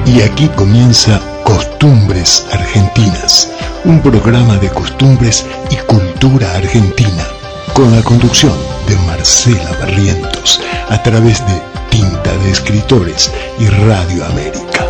Y aquí comienza Costumbres Argentinas, un programa de costumbres y cultura argentina, con la conducción de Marcela Barrientos, a través de Tinta de Escritores y Radio América.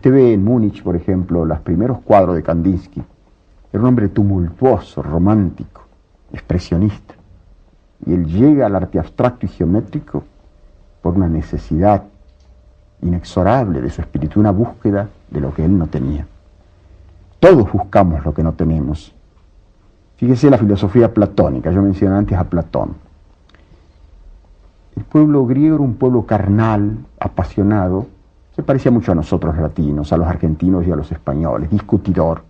Ve en Múnich, por ejemplo, los primeros cuadros de Kandinsky. Era un hombre tumultuoso, romántico, expresionista. Y él llega al arte abstracto y geométrico por una necesidad inexorable de su espíritu, una búsqueda de lo que él no tenía. Todos buscamos lo que no tenemos. Fíjese la filosofía platónica, yo mencioné antes a Platón. El pueblo griego era un pueblo carnal, apasionado. Se parecía mucho a nosotros latinos, a los argentinos y a los españoles, discutidor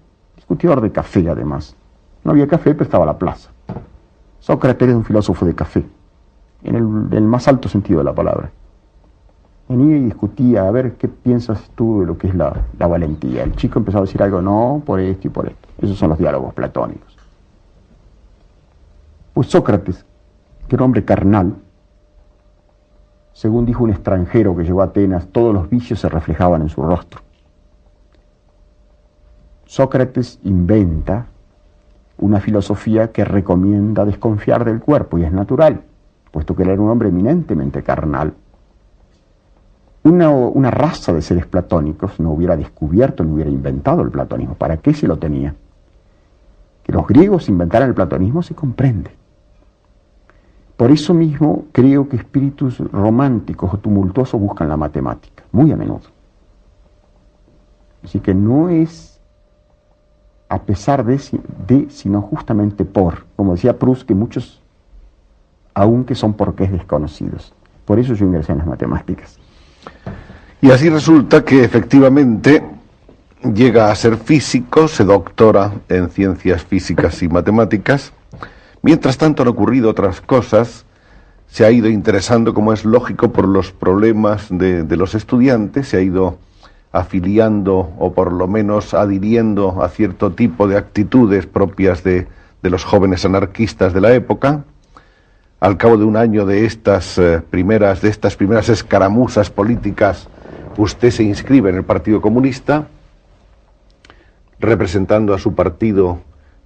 de café además. No había café, pero estaba la plaza. Sócrates era un filósofo de café, en el más alto sentido de la palabra. Venía y discutía, a ver, ¿qué piensas tú de lo que es la valentía? El chico empezaba a decir algo, no, por esto y por esto. Esos son los diálogos platónicos. Pues Sócrates, que era un hombre carnal, según dijo un extranjero que llegó a Atenas, todos los vicios se reflejaban en su rostro. Sócrates inventa una filosofía que recomienda desconfiar del cuerpo, y es natural, puesto que él era un hombre eminentemente carnal. una raza de seres platónicos no hubiera descubierto, no hubiera inventado el platonismo. ¿Para qué se lo tenía? Que los griegos inventaran el platonismo se comprende. Por eso mismo creo que espíritus románticos o tumultuosos buscan la matemática, muy a menudo. Así que no es a pesar de, sino justamente por, como decía Proust, que muchos, aunque son porqués desconocidos. Por eso yo ingresé en las matemáticas. Y así resulta que efectivamente llega a ser físico, se doctora en ciencias físicas y matemáticas. Mientras tanto han ocurrido otras cosas, se ha ido interesando, como es lógico, por los problemas de los estudiantes, se ha ido afiliando o por lo menos adhiriendo a cierto tipo de actitudes propias de los jóvenes anarquistas de la época. Al cabo de un año de estas primeras escaramuzas políticas, usted se inscribe en el Partido Comunista, representando a su partido.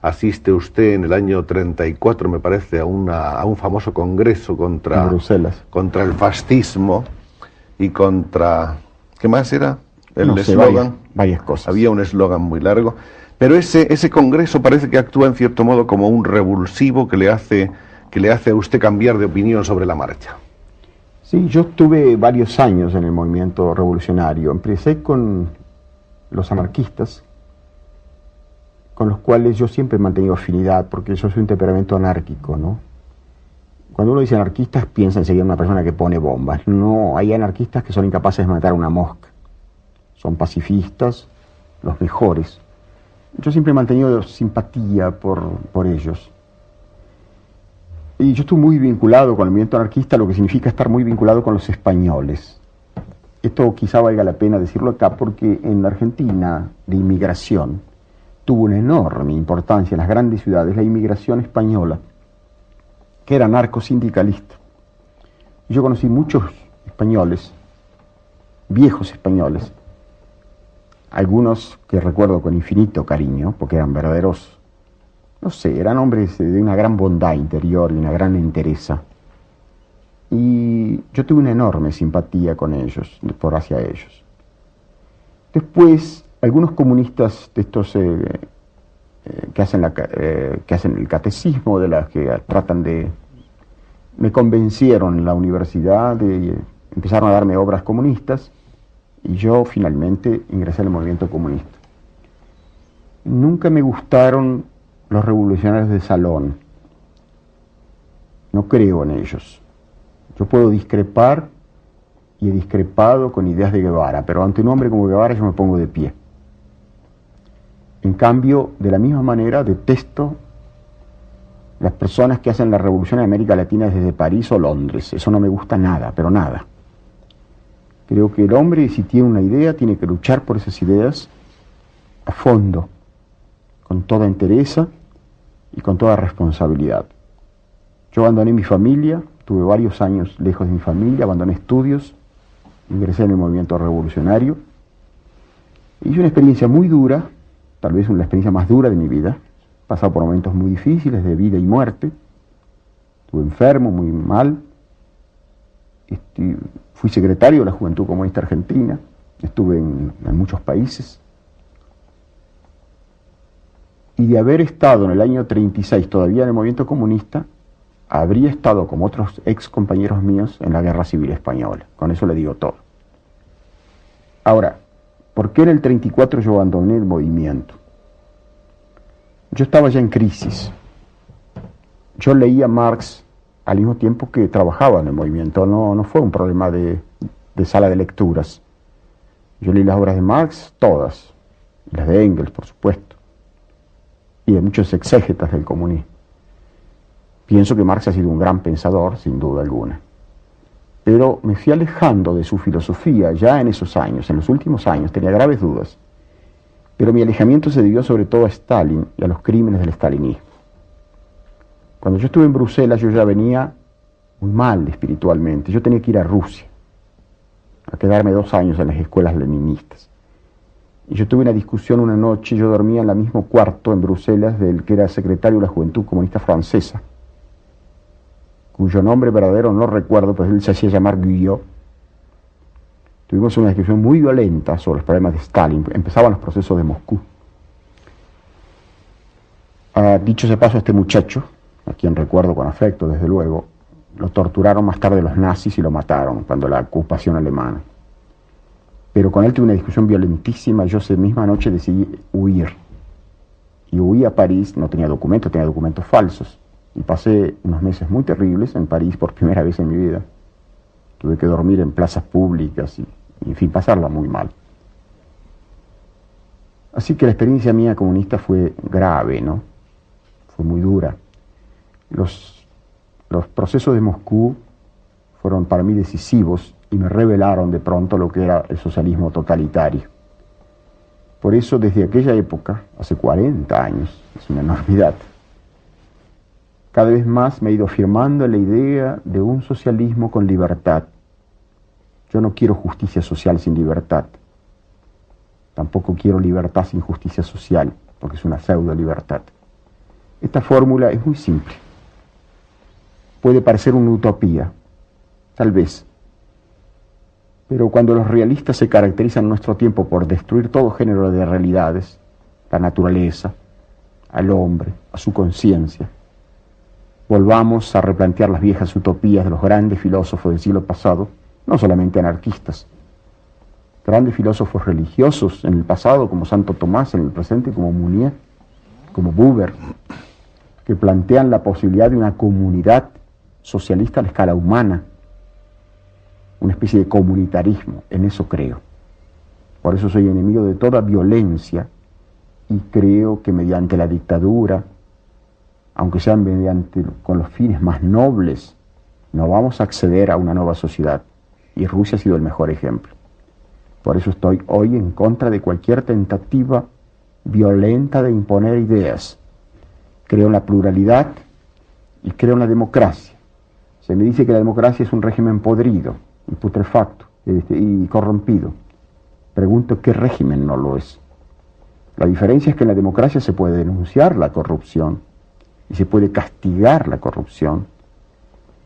Asiste usted en el año 34, me parece, a un famoso congreso contra el fascismo y contra... ¿Qué más era? El eslogan. Varias cosas. Había un eslogan muy largo. Pero ese congreso parece que actúa en cierto modo como un revulsivo que le hace a usted cambiar de opinión sobre la marcha. Sí, yo estuve varios años en el movimiento revolucionario. Empecé con los anarquistas, con los cuales yo siempre he mantenido afinidad, porque yo soy un temperamento anárquico, ¿no? Cuando uno dice anarquistas, piensa enseguida en una persona que pone bombas. No, hay anarquistas que son incapaces de matar una mosca. Son pacifistas, los mejores. Yo siempre he mantenido simpatía por ellos. Y yo estuve muy vinculado con el movimiento anarquista, lo que significa estar muy vinculado con los españoles. Esto quizá valga la pena decirlo acá, porque en la Argentina, de inmigración, tuvo una enorme importancia en las grandes ciudades la inmigración española, que era anarcosindicalista. Yo conocí muchos españoles, viejos españoles, algunos que recuerdo con infinito cariño, porque eran verdaderos, no sé, eran hombres de una gran bondad interior y una gran entereza. Y yo tuve una enorme simpatía con ellos, hacia ellos. Después, algunos comunistas de estos que hacen el catecismo, de las que tratan de... me convencieron en la universidad, empezaron a darme obras comunistas, y yo finalmente ingresé al movimiento comunista. Nunca me gustaron los revolucionarios de salón. No creo en ellos. Yo puedo discrepar, y he discrepado con ideas de Guevara, pero ante un hombre como Guevara yo me pongo de pie. En cambio, de la misma manera, detesto las personas que hacen la revolución en América Latina desde París o Londres. Eso no me gusta nada, pero nada. Creo que el hombre, si tiene una idea, tiene que luchar por esas ideas a fondo, con toda entereza y con toda responsabilidad. Yo abandoné mi familia, tuve varios años lejos de mi familia, abandoné estudios, ingresé en el movimiento revolucionario. Hice una experiencia muy dura, tal vez la experiencia más dura de mi vida. He pasado por momentos muy difíciles de vida y muerte. Estuve enfermo, muy mal. Fui secretario de la Juventud Comunista Argentina. Estuve en muchos países. Y de haber estado en el año 36 todavía en el movimiento comunista, habría estado, como otros ex compañeros míos, en la Guerra Civil Española. Con eso le digo todo. Ahora, ¿por qué en el 34 yo abandoné el movimiento? Yo estaba ya en crisis. Yo leía Marx al mismo tiempo que trabajaba en el movimiento. No fue un problema de sala de lecturas. Yo leí las obras de Marx, todas. Las de Engels, por supuesto. Y de muchos exégetas del comunismo. Pienso que Marx ha sido un gran pensador, sin duda alguna. Pero me fui alejando de su filosofía ya en esos años, en los últimos años, tenía graves dudas. Pero mi alejamiento se debió sobre todo a Stalin y a los crímenes del stalinismo. Cuando yo estuve en Bruselas, yo ya venía muy mal espiritualmente. Yo tenía que ir a Rusia, a quedarme 2 años en las escuelas leninistas. Y yo tuve una discusión una noche, yo dormía en el mismo cuarto en Bruselas del que era secretario de la Juventud Comunista Francesa, cuyo nombre verdadero no recuerdo, pues él se hacía llamar Guyot. Tuvimos una discusión muy violenta sobre los problemas de Stalin. Empezaban los procesos de Moscú. Dicho ese paso, este muchacho, a quien recuerdo con afecto, desde luego, lo torturaron más tarde los nazis y lo mataron cuando la ocupación alemana. Pero con él tuve una discusión violentísima. Yo esa misma noche decidí huir. Y huí a París, no tenía documentos, tenía documentos falsos. Y pasé unos meses muy terribles en París por primera vez en mi vida. Tuve que dormir en plazas públicas y en fin, pasarla muy mal. Así que la experiencia mía comunista fue grave, ¿no? Fue muy dura. Los procesos de Moscú fueron para mí decisivos y me revelaron de pronto lo que era el socialismo totalitario. Por eso, desde aquella época, hace 40 años, es una enormidad, cada vez más me he ido afirmando en la idea de un socialismo con libertad. Yo no quiero justicia social sin libertad. Tampoco quiero libertad sin justicia social, porque es una pseudo libertad. Esta fórmula es muy simple. Puede parecer una utopía, tal vez. Pero cuando los realistas se caracterizan en nuestro tiempo por destruir todo género de realidades, la naturaleza, al hombre, a su conciencia, volvamos a replantear las viejas utopías de los grandes filósofos del siglo pasado, no solamente anarquistas, grandes filósofos religiosos en el pasado, como Santo Tomás, en el presente, como Mounier, como Buber, que plantean la posibilidad de una comunidad socialista a la escala humana, una especie de comunitarismo. En eso creo. Por eso soy enemigo de toda violencia y creo que mediante la dictadura, aunque sean con los fines más nobles, no vamos a acceder a una nueva sociedad. Y Rusia ha sido el mejor ejemplo. Por eso estoy hoy en contra de cualquier tentativa violenta de imponer ideas. Creo en la pluralidad y creo en la democracia. Se me dice que la democracia es un régimen podrido y putrefacto y corrompido. Pregunto, ¿qué régimen no lo es? La diferencia es que en la democracia se puede denunciar la corrupción y se puede castigar la corrupción.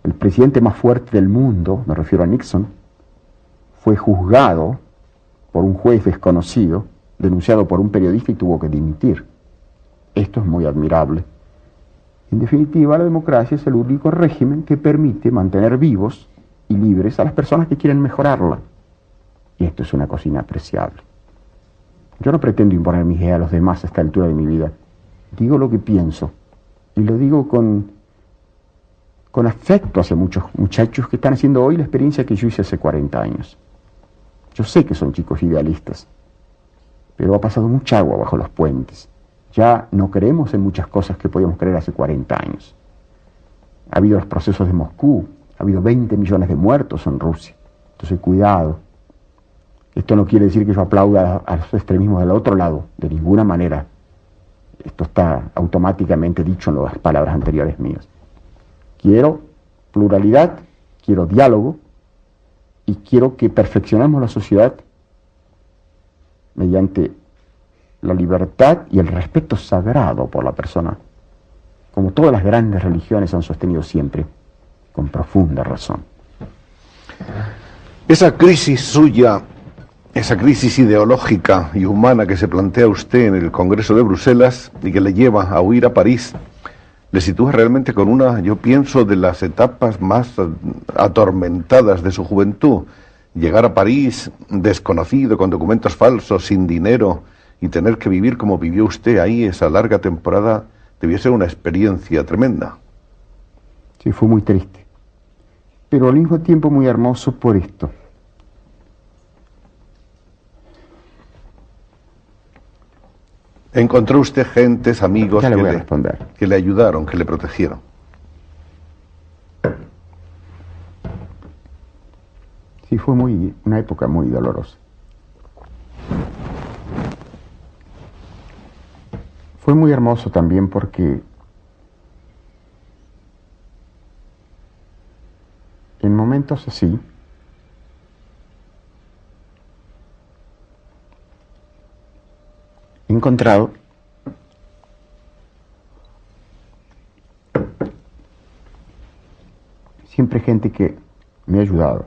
El presidente más fuerte del mundo, me refiero a Nixon, fue juzgado por un juez desconocido, denunciado por un periodista y tuvo que dimitir. Esto es muy admirable. En definitiva, la democracia es el único régimen que permite mantener vivos y libres a las personas que quieren mejorarla. Y esto es una cosa inapreciable. Yo no pretendo imponer mis ideas a los demás a esta altura de mi vida. Digo lo que pienso. Y lo digo con afecto hacia muchos muchachos que están haciendo hoy la experiencia que yo hice hace 40 años. Yo sé que son chicos idealistas, pero ha pasado mucha agua bajo los puentes. Ya no creemos en muchas cosas que podíamos creer hace 40 años. Ha habido los procesos de Moscú, ha habido 20 millones de muertos en Rusia. Entonces, cuidado. Esto no quiere decir que yo aplauda a los extremismos del otro lado, de ninguna manera. Esto está automáticamente dicho en las palabras anteriores mías. Quiero pluralidad, quiero diálogo y quiero que perfeccionemos la sociedad mediante la libertad y el respeto sagrado por la persona, como todas las grandes religiones han sostenido siempre, con profunda razón. Esa crisis suya, esa crisis ideológica y humana que se plantea usted en el Congreso de Bruselas y que le lleva a huir a París, le sitúa realmente con una, yo pienso, de las etapas más atormentadas de su juventud. Llegar a París desconocido, con documentos falsos, sin dinero, y tener que vivir como vivió usted ahí esa larga temporada, debió ser una experiencia tremenda. Sí, fue muy triste, pero al mismo tiempo muy hermoso por esto. ¿Encontró usted gentes, amigos que le ayudaron, que le protegieron? Sí, fue una época muy dolorosa. Fue muy hermoso también porque en momentos así he encontrado siempre gente que me ha ayudado.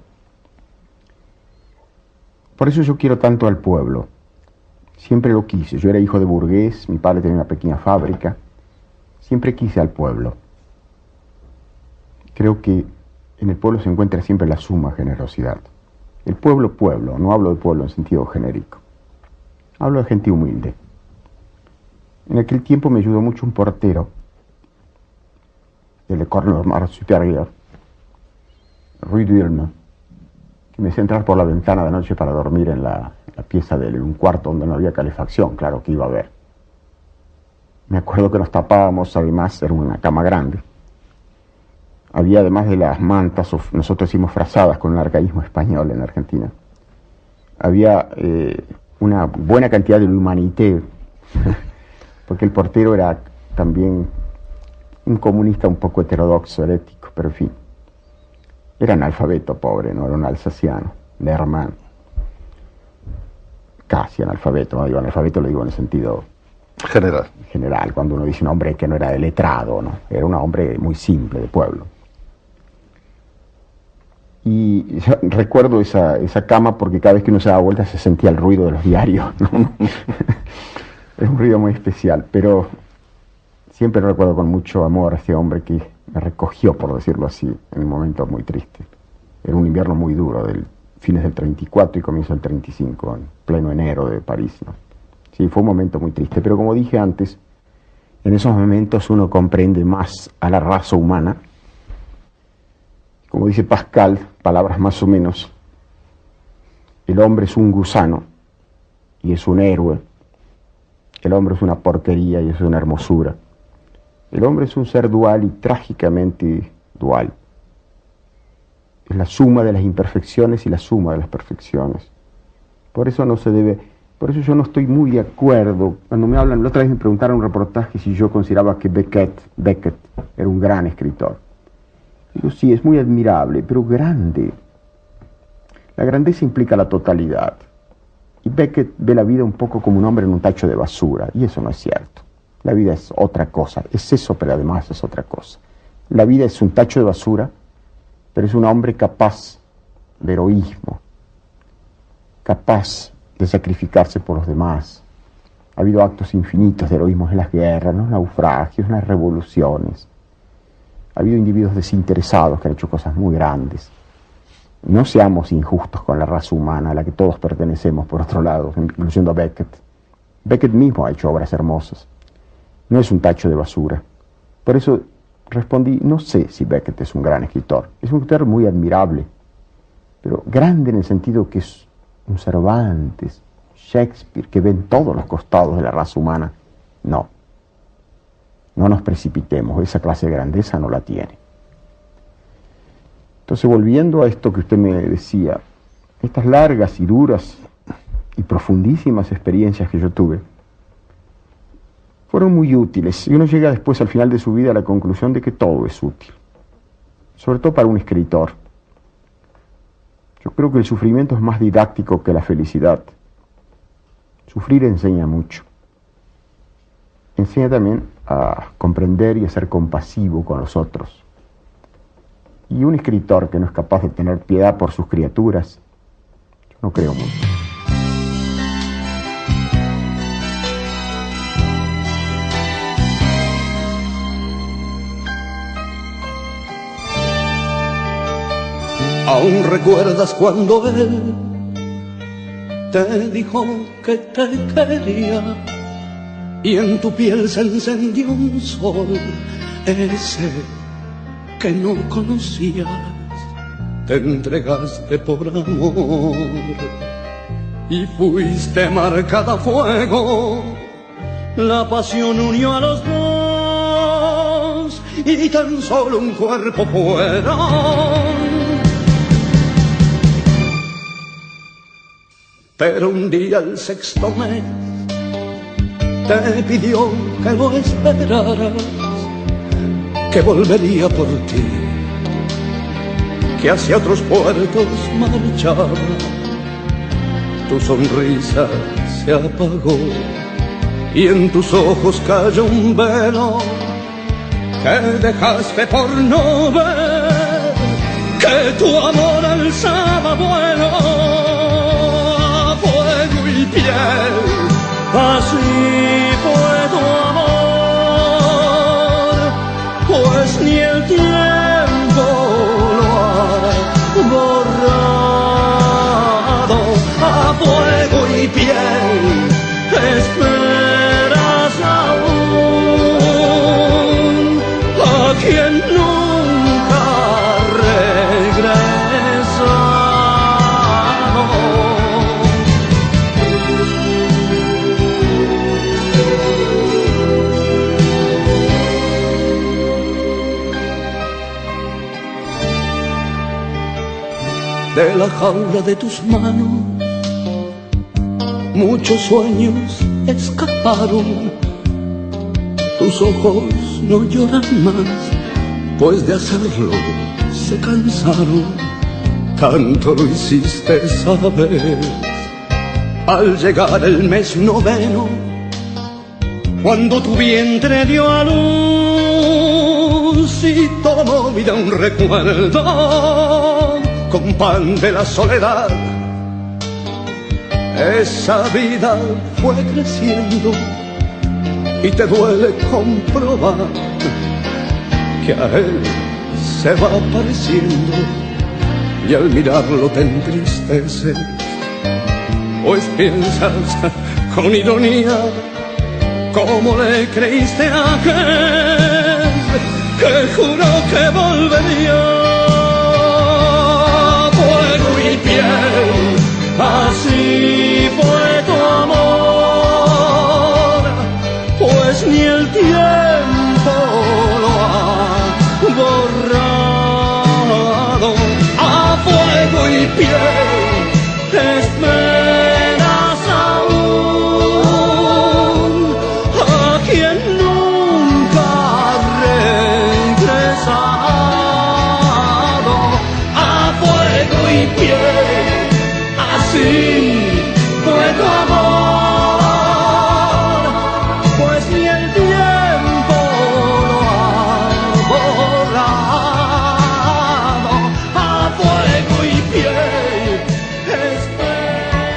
Por eso yo quiero tanto al pueblo. Siempre lo quise. Yo era hijo de burgués, mi padre tenía una pequeña fábrica. Siempre quise al pueblo. Creo que en el pueblo se encuentra siempre la suma generosidad. El pueblo, pueblo. No hablo de pueblo en sentido genérico. Hablo de gente humilde. En aquel tiempo me ayudó mucho un portero del École Normale Supérieure, Rue d'Ulm, que me hacía entrar por la ventana de noche para dormir en la pieza de un cuarto donde no había calefacción, claro que iba a haber. Me acuerdo que nos tapábamos, además, era una cama grande. Había, además de las mantas, nosotros hicimos frazadas con el arcaísmo español en Argentina. Había una buena cantidad de humanité, porque el portero era también un comunista un poco heterodoxo, herético, pero en fin. Era analfabeto, pobre, no era un alsaciano, Lerman. Casi analfabeto, no digo analfabeto, lo digo en el sentido general, cuando uno dice un hombre que no era de letrado, ¿no? Era un hombre muy simple, de pueblo. Y recuerdo esa cama porque cada vez que uno se daba vuelta se sentía el ruido de los diarios, ¿no? Es un ruido muy especial, pero siempre recuerdo con mucho amor a este hombre que me recogió, por decirlo así, en un momento muy triste. Era un invierno muy duro, del fines del 34 y comienzo del 35, en pleno enero de París, ¿no? Sí, fue un momento muy triste, pero como dije antes, en esos momentos uno comprende más a la raza humana. Como dice Pascal, palabras más o menos, el hombre es un gusano y es un héroe. El hombre es una porquería y es una hermosura. El hombre es un ser dual y trágicamente dual. Es la suma de las imperfecciones y la suma de las perfecciones. Por eso por eso yo no estoy muy de acuerdo. Cuando me hablan, la otra vez me preguntaron en un reportaje si yo consideraba que Beckett era un gran escritor. Digo, sí, es muy admirable, pero grande. La grandeza implica la totalidad. Y Beckett ve la vida un poco como un hombre en un tacho de basura, y eso no es cierto. La vida es otra cosa, es eso, pero además es otra cosa. La vida es un tacho de basura, pero es un hombre capaz de heroísmo, capaz de sacrificarse por los demás. Ha habido actos infinitos de heroísmo en las guerras, en los naufragios, en las revoluciones. Ha habido individuos desinteresados que han hecho cosas muy grandes. No seamos injustos con la raza humana a la que todos pertenecemos, por otro lado, incluyendo a Beckett. Beckett mismo ha hecho obras hermosas. No es un tacho de basura. Por eso respondí, no sé si Beckett es un gran escritor. Es un escritor muy admirable, pero grande en el sentido que es un Cervantes, Shakespeare, que ven todos los costados de la raza humana. No. No nos precipitemos, esa clase de grandeza no la tiene. Entonces, volviendo a esto que usted me decía, estas largas y duras y profundísimas experiencias que yo tuve, fueron muy útiles, y uno llega después al final de su vida a la conclusión de que todo es útil, sobre todo para un escritor. Yo creo que el sufrimiento es más didáctico que la felicidad. Sufrir enseña mucho. Enseña también a comprender y a ser compasivo con los otros. Y un escritor que no es capaz de tener piedad por sus criaturas, yo no creo mucho. ¿Aún recuerdas cuando él te dijo que te quería y en tu piel se encendió un sol, ese que no conocías? Te entregaste por amor y fuiste marcada a fuego. La pasión unió a los dos y tan solo un cuerpo fueron. Pero un día el sexto mes te pidió que lo esperaras, que volvería por ti, que hacia otros puertos marchaba. Tu sonrisa se apagó y en tus ojos cayó un velo que dejaste por no ver, que tu amor alzaba vuelo. así fue tu amor, pues ni el tiempo lo ha borrado. A fuego y piel esperas aún a quien nunca regresa. De la jaula de tus manos muchos sueños escaparon, tus ojos no lloran más, pues de hacerlo se cansaron, tanto lo hiciste saber. Al llegar el mes noveno, cuando tu vientre dio a luz y tomó vida un recuerdo, con pan de la soledad, esa vida fue creciendo y te duele comprobar que a él se va pareciendo y al mirarlo te entristeces, pues piensas con ironía cómo le creíste a aquel que juró que volvería. Fuego y piel, así fue tu amor, pues ni el tiempo lo ha borrado. A fuego y piel esperas aún a quien nunca ha regresado. A fuego y piel, así fue tu amor, pues ni el tiempo lo ha borrado. A fuego y piel esperas.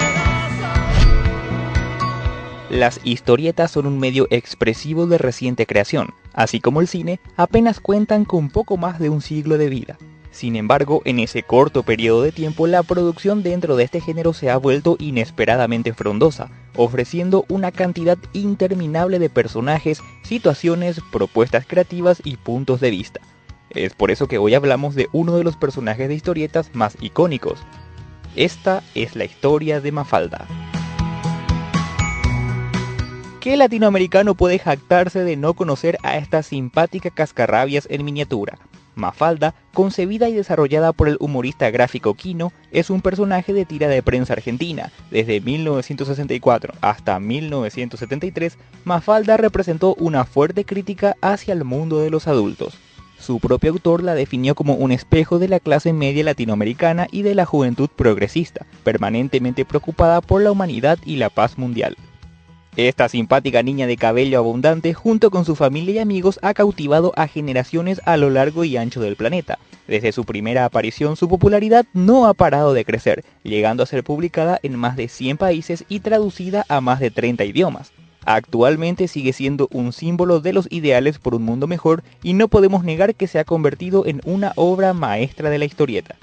Las historietas son un medio expresivo de reciente creación, así como el cine, apenas cuentan con poco más de un siglo de vida. Sin embargo, en ese corto periodo de tiempo, la producción dentro de este género se ha vuelto inesperadamente frondosa, ofreciendo una cantidad interminable de personajes, situaciones, propuestas creativas y puntos de vista. Es por eso que hoy hablamos de uno de los personajes de historietas más icónicos. Esta es la historia de Mafalda. ¿Qué latinoamericano puede jactarse de no conocer a esta simpática cascarrabias en miniatura? Mafalda, concebida y desarrollada por el humorista gráfico Quino, es un personaje de tira de prensa argentina. Desde 1964 hasta 1973, Mafalda representó una fuerte crítica hacia el mundo de los adultos. Su propio autor la definió como un espejo de la clase media latinoamericana y de la juventud progresista, permanentemente preocupada por la humanidad y la paz mundial. Esta simpática niña de cabello abundante, junto con su familia y amigos, ha cautivado a generaciones a lo largo y ancho del planeta. Desde su primera aparición, su popularidad no ha parado de crecer, llegando a ser publicada en más de 100 países y traducida a más de 30 idiomas. Actualmente sigue siendo un símbolo de los ideales por un mundo mejor y no podemos negar que se ha convertido en una obra maestra de la historieta.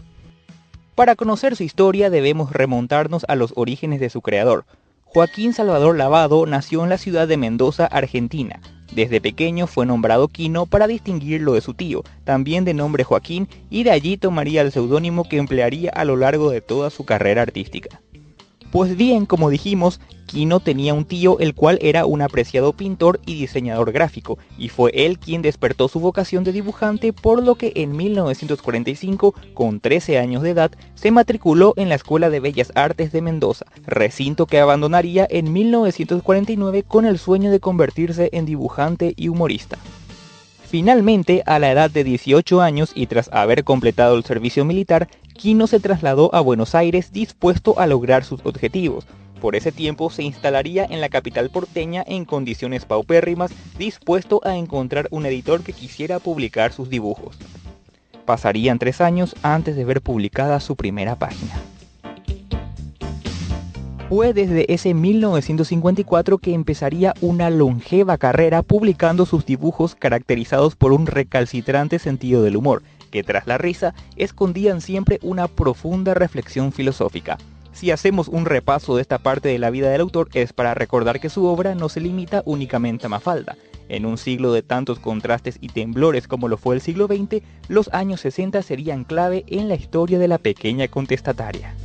Para conocer su historia debemos remontarnos a los orígenes de su creador. Joaquín Salvador Lavado nació en la ciudad de Mendoza, Argentina. Desde pequeño fue nombrado Quino para distinguirlo de su tío, también de nombre Joaquín, y de allí tomaría el seudónimo que emplearía a lo largo de toda su carrera artística. Pues bien, como dijimos, Quino tenía un tío el cual era un apreciado pintor y diseñador gráfico, y fue él quien despertó su vocación de dibujante, por lo que en 1945, con 13 años de edad, se matriculó en la Escuela de Bellas Artes de Mendoza, recinto que abandonaría en 1949 con el sueño de convertirse en dibujante y humorista. Finalmente, a la edad de 18 años y tras haber completado el servicio militar, Quino se trasladó a Buenos Aires dispuesto a lograr sus objetivos. Por ese tiempo se instalaría en la capital porteña en condiciones paupérrimas, dispuesto a encontrar un editor que quisiera publicar sus dibujos. Pasarían 3 años antes de ver publicada su primera página. Fue desde ese 1954 que empezaría una longeva carrera publicando sus dibujos caracterizados por un recalcitrante sentido del humor, que tras la risa escondían siempre una profunda reflexión filosófica. Si hacemos un repaso de esta parte de la vida del autor es para recordar que su obra no se limita únicamente a Mafalda. En un siglo de tantos contrastes y temblores como lo fue el siglo XX, los años 60 serían clave en la historia de la pequeña contestataria.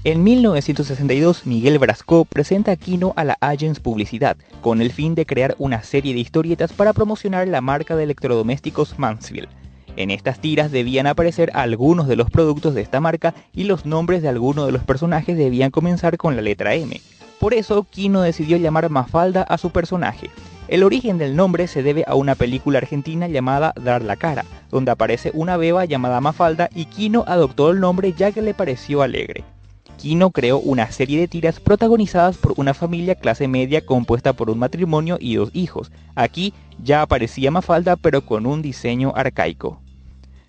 En 1962, Miguel Brasco presenta a Quino a la Agence Publicidad, con el fin de crear una serie de historietas para promocionar la marca de electrodomésticos Mansfield. En estas tiras debían aparecer algunos de los productos de esta marca y los nombres de algunos de los personajes debían comenzar con la letra M. Por eso, Quino decidió llamar Mafalda a su personaje. El origen del nombre se debe a una película argentina llamada Dar la Cara, donde aparece una beba llamada Mafalda y Quino adoptó el nombre ya que le pareció alegre. Quino creó una serie de tiras protagonizadas por una familia clase media compuesta por un matrimonio y 2 hijos. Aquí ya aparecía Mafalda pero con un diseño arcaico.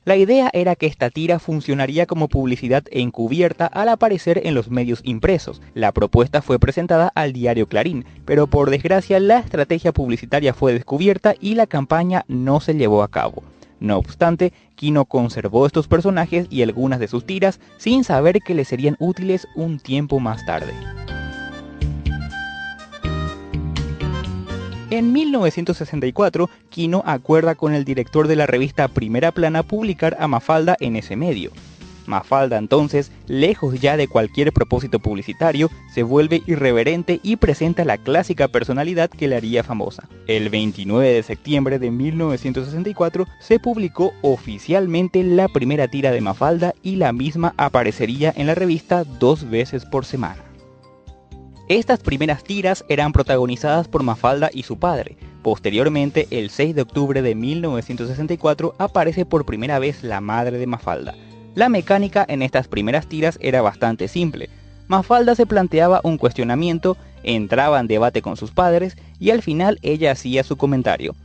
La idea era que esta tira funcionaría como publicidad encubierta al aparecer en los medios impresos. La propuesta fue presentada al diario Clarín, pero por desgracia la estrategia publicitaria fue descubierta y la campaña no se llevó a cabo. No obstante, Quino conservó estos personajes y algunas de sus tiras sin saber que le serían útiles un tiempo más tarde. En 1964, Quino acuerda con el director de la revista Primera Plana publicar a Mafalda en ese medio. Mafalda entonces, lejos ya de cualquier propósito publicitario, se vuelve irreverente y presenta la clásica personalidad que le haría famosa. El 29 de septiembre de 1964 se publicó oficialmente la primera tira de Mafalda y la misma aparecería en la revista 2 veces por semana. Estas primeras tiras eran protagonizadas por Mafalda y su padre. Posteriormente, el 6 de octubre de 1964, aparece por primera vez la madre de Mafalda. La mecánica en estas primeras tiras era bastante simple. Mafalda se planteaba un cuestionamiento, entraba en debate con sus padres y al final ella hacía su comentario.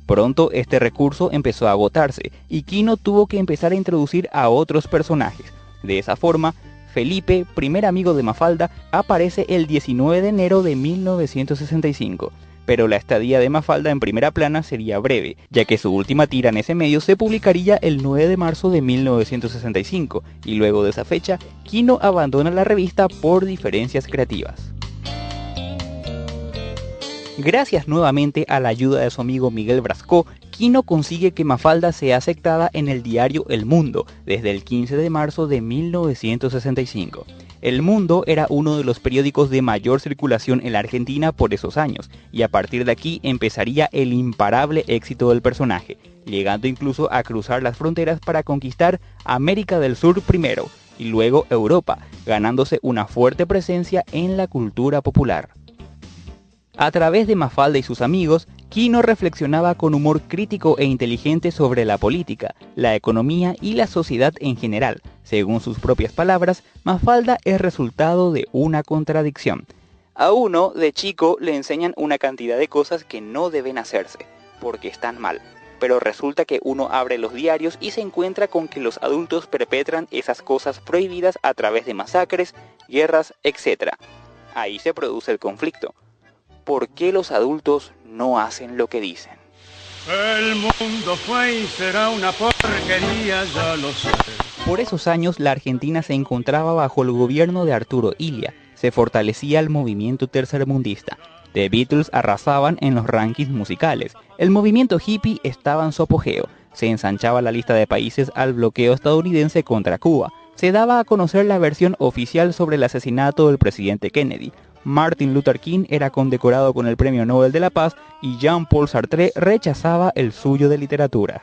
Pronto este recurso empezó a agotarse y Quino tuvo que empezar a introducir a otros personajes. De esa forma, Felipe, primer amigo de Mafalda, aparece el 19 de enero de 1965, pero la estadía de Mafalda en Primera Plana sería breve, ya que su última tira en ese medio se publicaría el 9 de marzo de 1965, y luego de esa fecha, Quino abandona la revista por diferencias creativas. Gracias nuevamente a la ayuda de su amigo Miguel Brasco, Quino consigue que Mafalda sea aceptada en el diario El Mundo desde el 15 de marzo de 1965. El Mundo era uno de los periódicos de mayor circulación en la Argentina por esos años, y a partir de aquí empezaría el imparable éxito del personaje, llegando incluso a cruzar las fronteras para conquistar América del Sur primero, y luego Europa, ganándose una fuerte presencia en la cultura popular. A través de Mafalda y sus amigos, Quino reflexionaba con humor crítico e inteligente sobre la política, la economía y la sociedad en general. Según sus propias palabras, Mafalda es resultado de una contradicción. A uno, de chico, le enseñan una cantidad de cosas que no deben hacerse, porque están mal. Pero resulta que uno abre los diarios y se encuentra con que los adultos perpetran esas cosas prohibidas a través de masacres, guerras, etc. Ahí se produce el conflicto. ¿Por qué los adultos no hacen lo que dicen? El mundo fue y será una porquería, ya lo sé. Por esos años la Argentina se encontraba bajo el gobierno de Arturo Illia. Se fortalecía el movimiento tercermundista. The Beatles arrasaban en los rankings musicales. El movimiento hippie estaba en su apogeo. Se ensanchaba la lista de países al bloqueo estadounidense contra Cuba. Se daba a conocer la versión oficial sobre el asesinato del presidente Kennedy. Martin Luther King era condecorado con el Premio Nobel de la Paz y Jean-Paul Sartre rechazaba el suyo de literatura.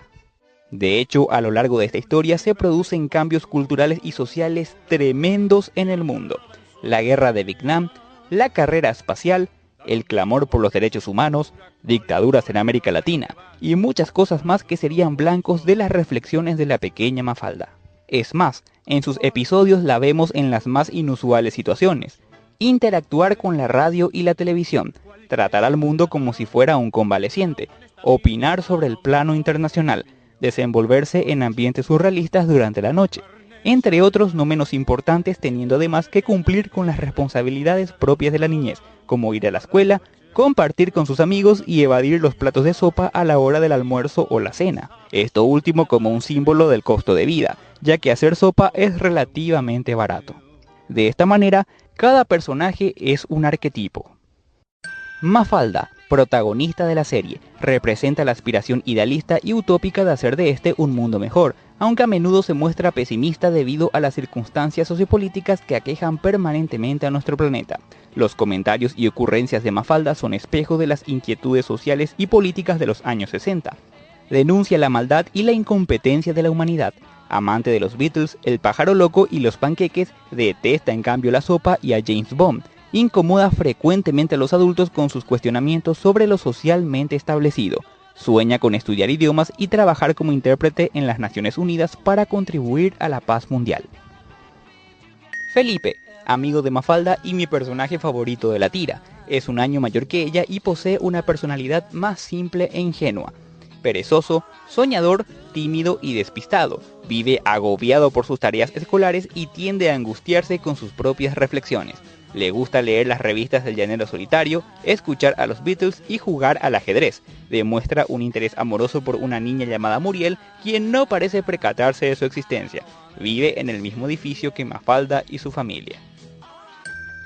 De hecho, a lo largo de esta historia se producen cambios culturales y sociales tremendos en el mundo. La guerra de Vietnam, la carrera espacial, el clamor por los derechos humanos, dictaduras en América Latina y muchas cosas más que serían blancos de las reflexiones de la pequeña Mafalda. Es más, en sus episodios la vemos en las más inusuales situaciones. Interactuar con la radio y la televisión, tratar al mundo como si fuera un convaleciente, opinar sobre el plano internacional, desenvolverse en ambientes surrealistas durante la noche. entre otros no menos importantes, teniendo además que cumplir con las responsabilidades propias de la niñez, como ir a la escuela, compartir con sus amigos y evadir los platos de sopa a la hora del almuerzo o la cena. Esto último como un símbolo del costo de vida, ya que hacer sopa es relativamente barato. De esta manera, cada personaje es un arquetipo. Mafalda, protagonista de la serie, representa la aspiración idealista y utópica de hacer de este un mundo mejor, aunque a menudo se muestra pesimista debido a las circunstancias sociopolíticas que aquejan permanentemente a nuestro planeta. Los comentarios y ocurrencias de Mafalda son espejo de las inquietudes sociales y políticas de los años 60. Denuncia la maldad y la incompetencia de la humanidad. Amante de los Beatles, el pájaro loco y los panqueques, detesta en cambio la sopa y a James Bond. Incomoda frecuentemente a los adultos con sus cuestionamientos sobre lo socialmente establecido. Sueña con estudiar idiomas y trabajar como intérprete en las Naciones Unidas para contribuir a la paz mundial. Felipe, amigo de Mafalda y mi personaje favorito de la tira. Es un año mayor que ella y posee una personalidad más simple e ingenua. Perezoso, soñador, tímido y despistado. Vive agobiado por sus tareas escolares y tiende a angustiarse con sus propias reflexiones. Le gusta leer las revistas del llanero solitario, escuchar a los Beatles y jugar al ajedrez. Demuestra un interés amoroso por una niña llamada Muriel, quien no parece percatarse de su existencia. Vive en el mismo edificio que Mafalda y su familia.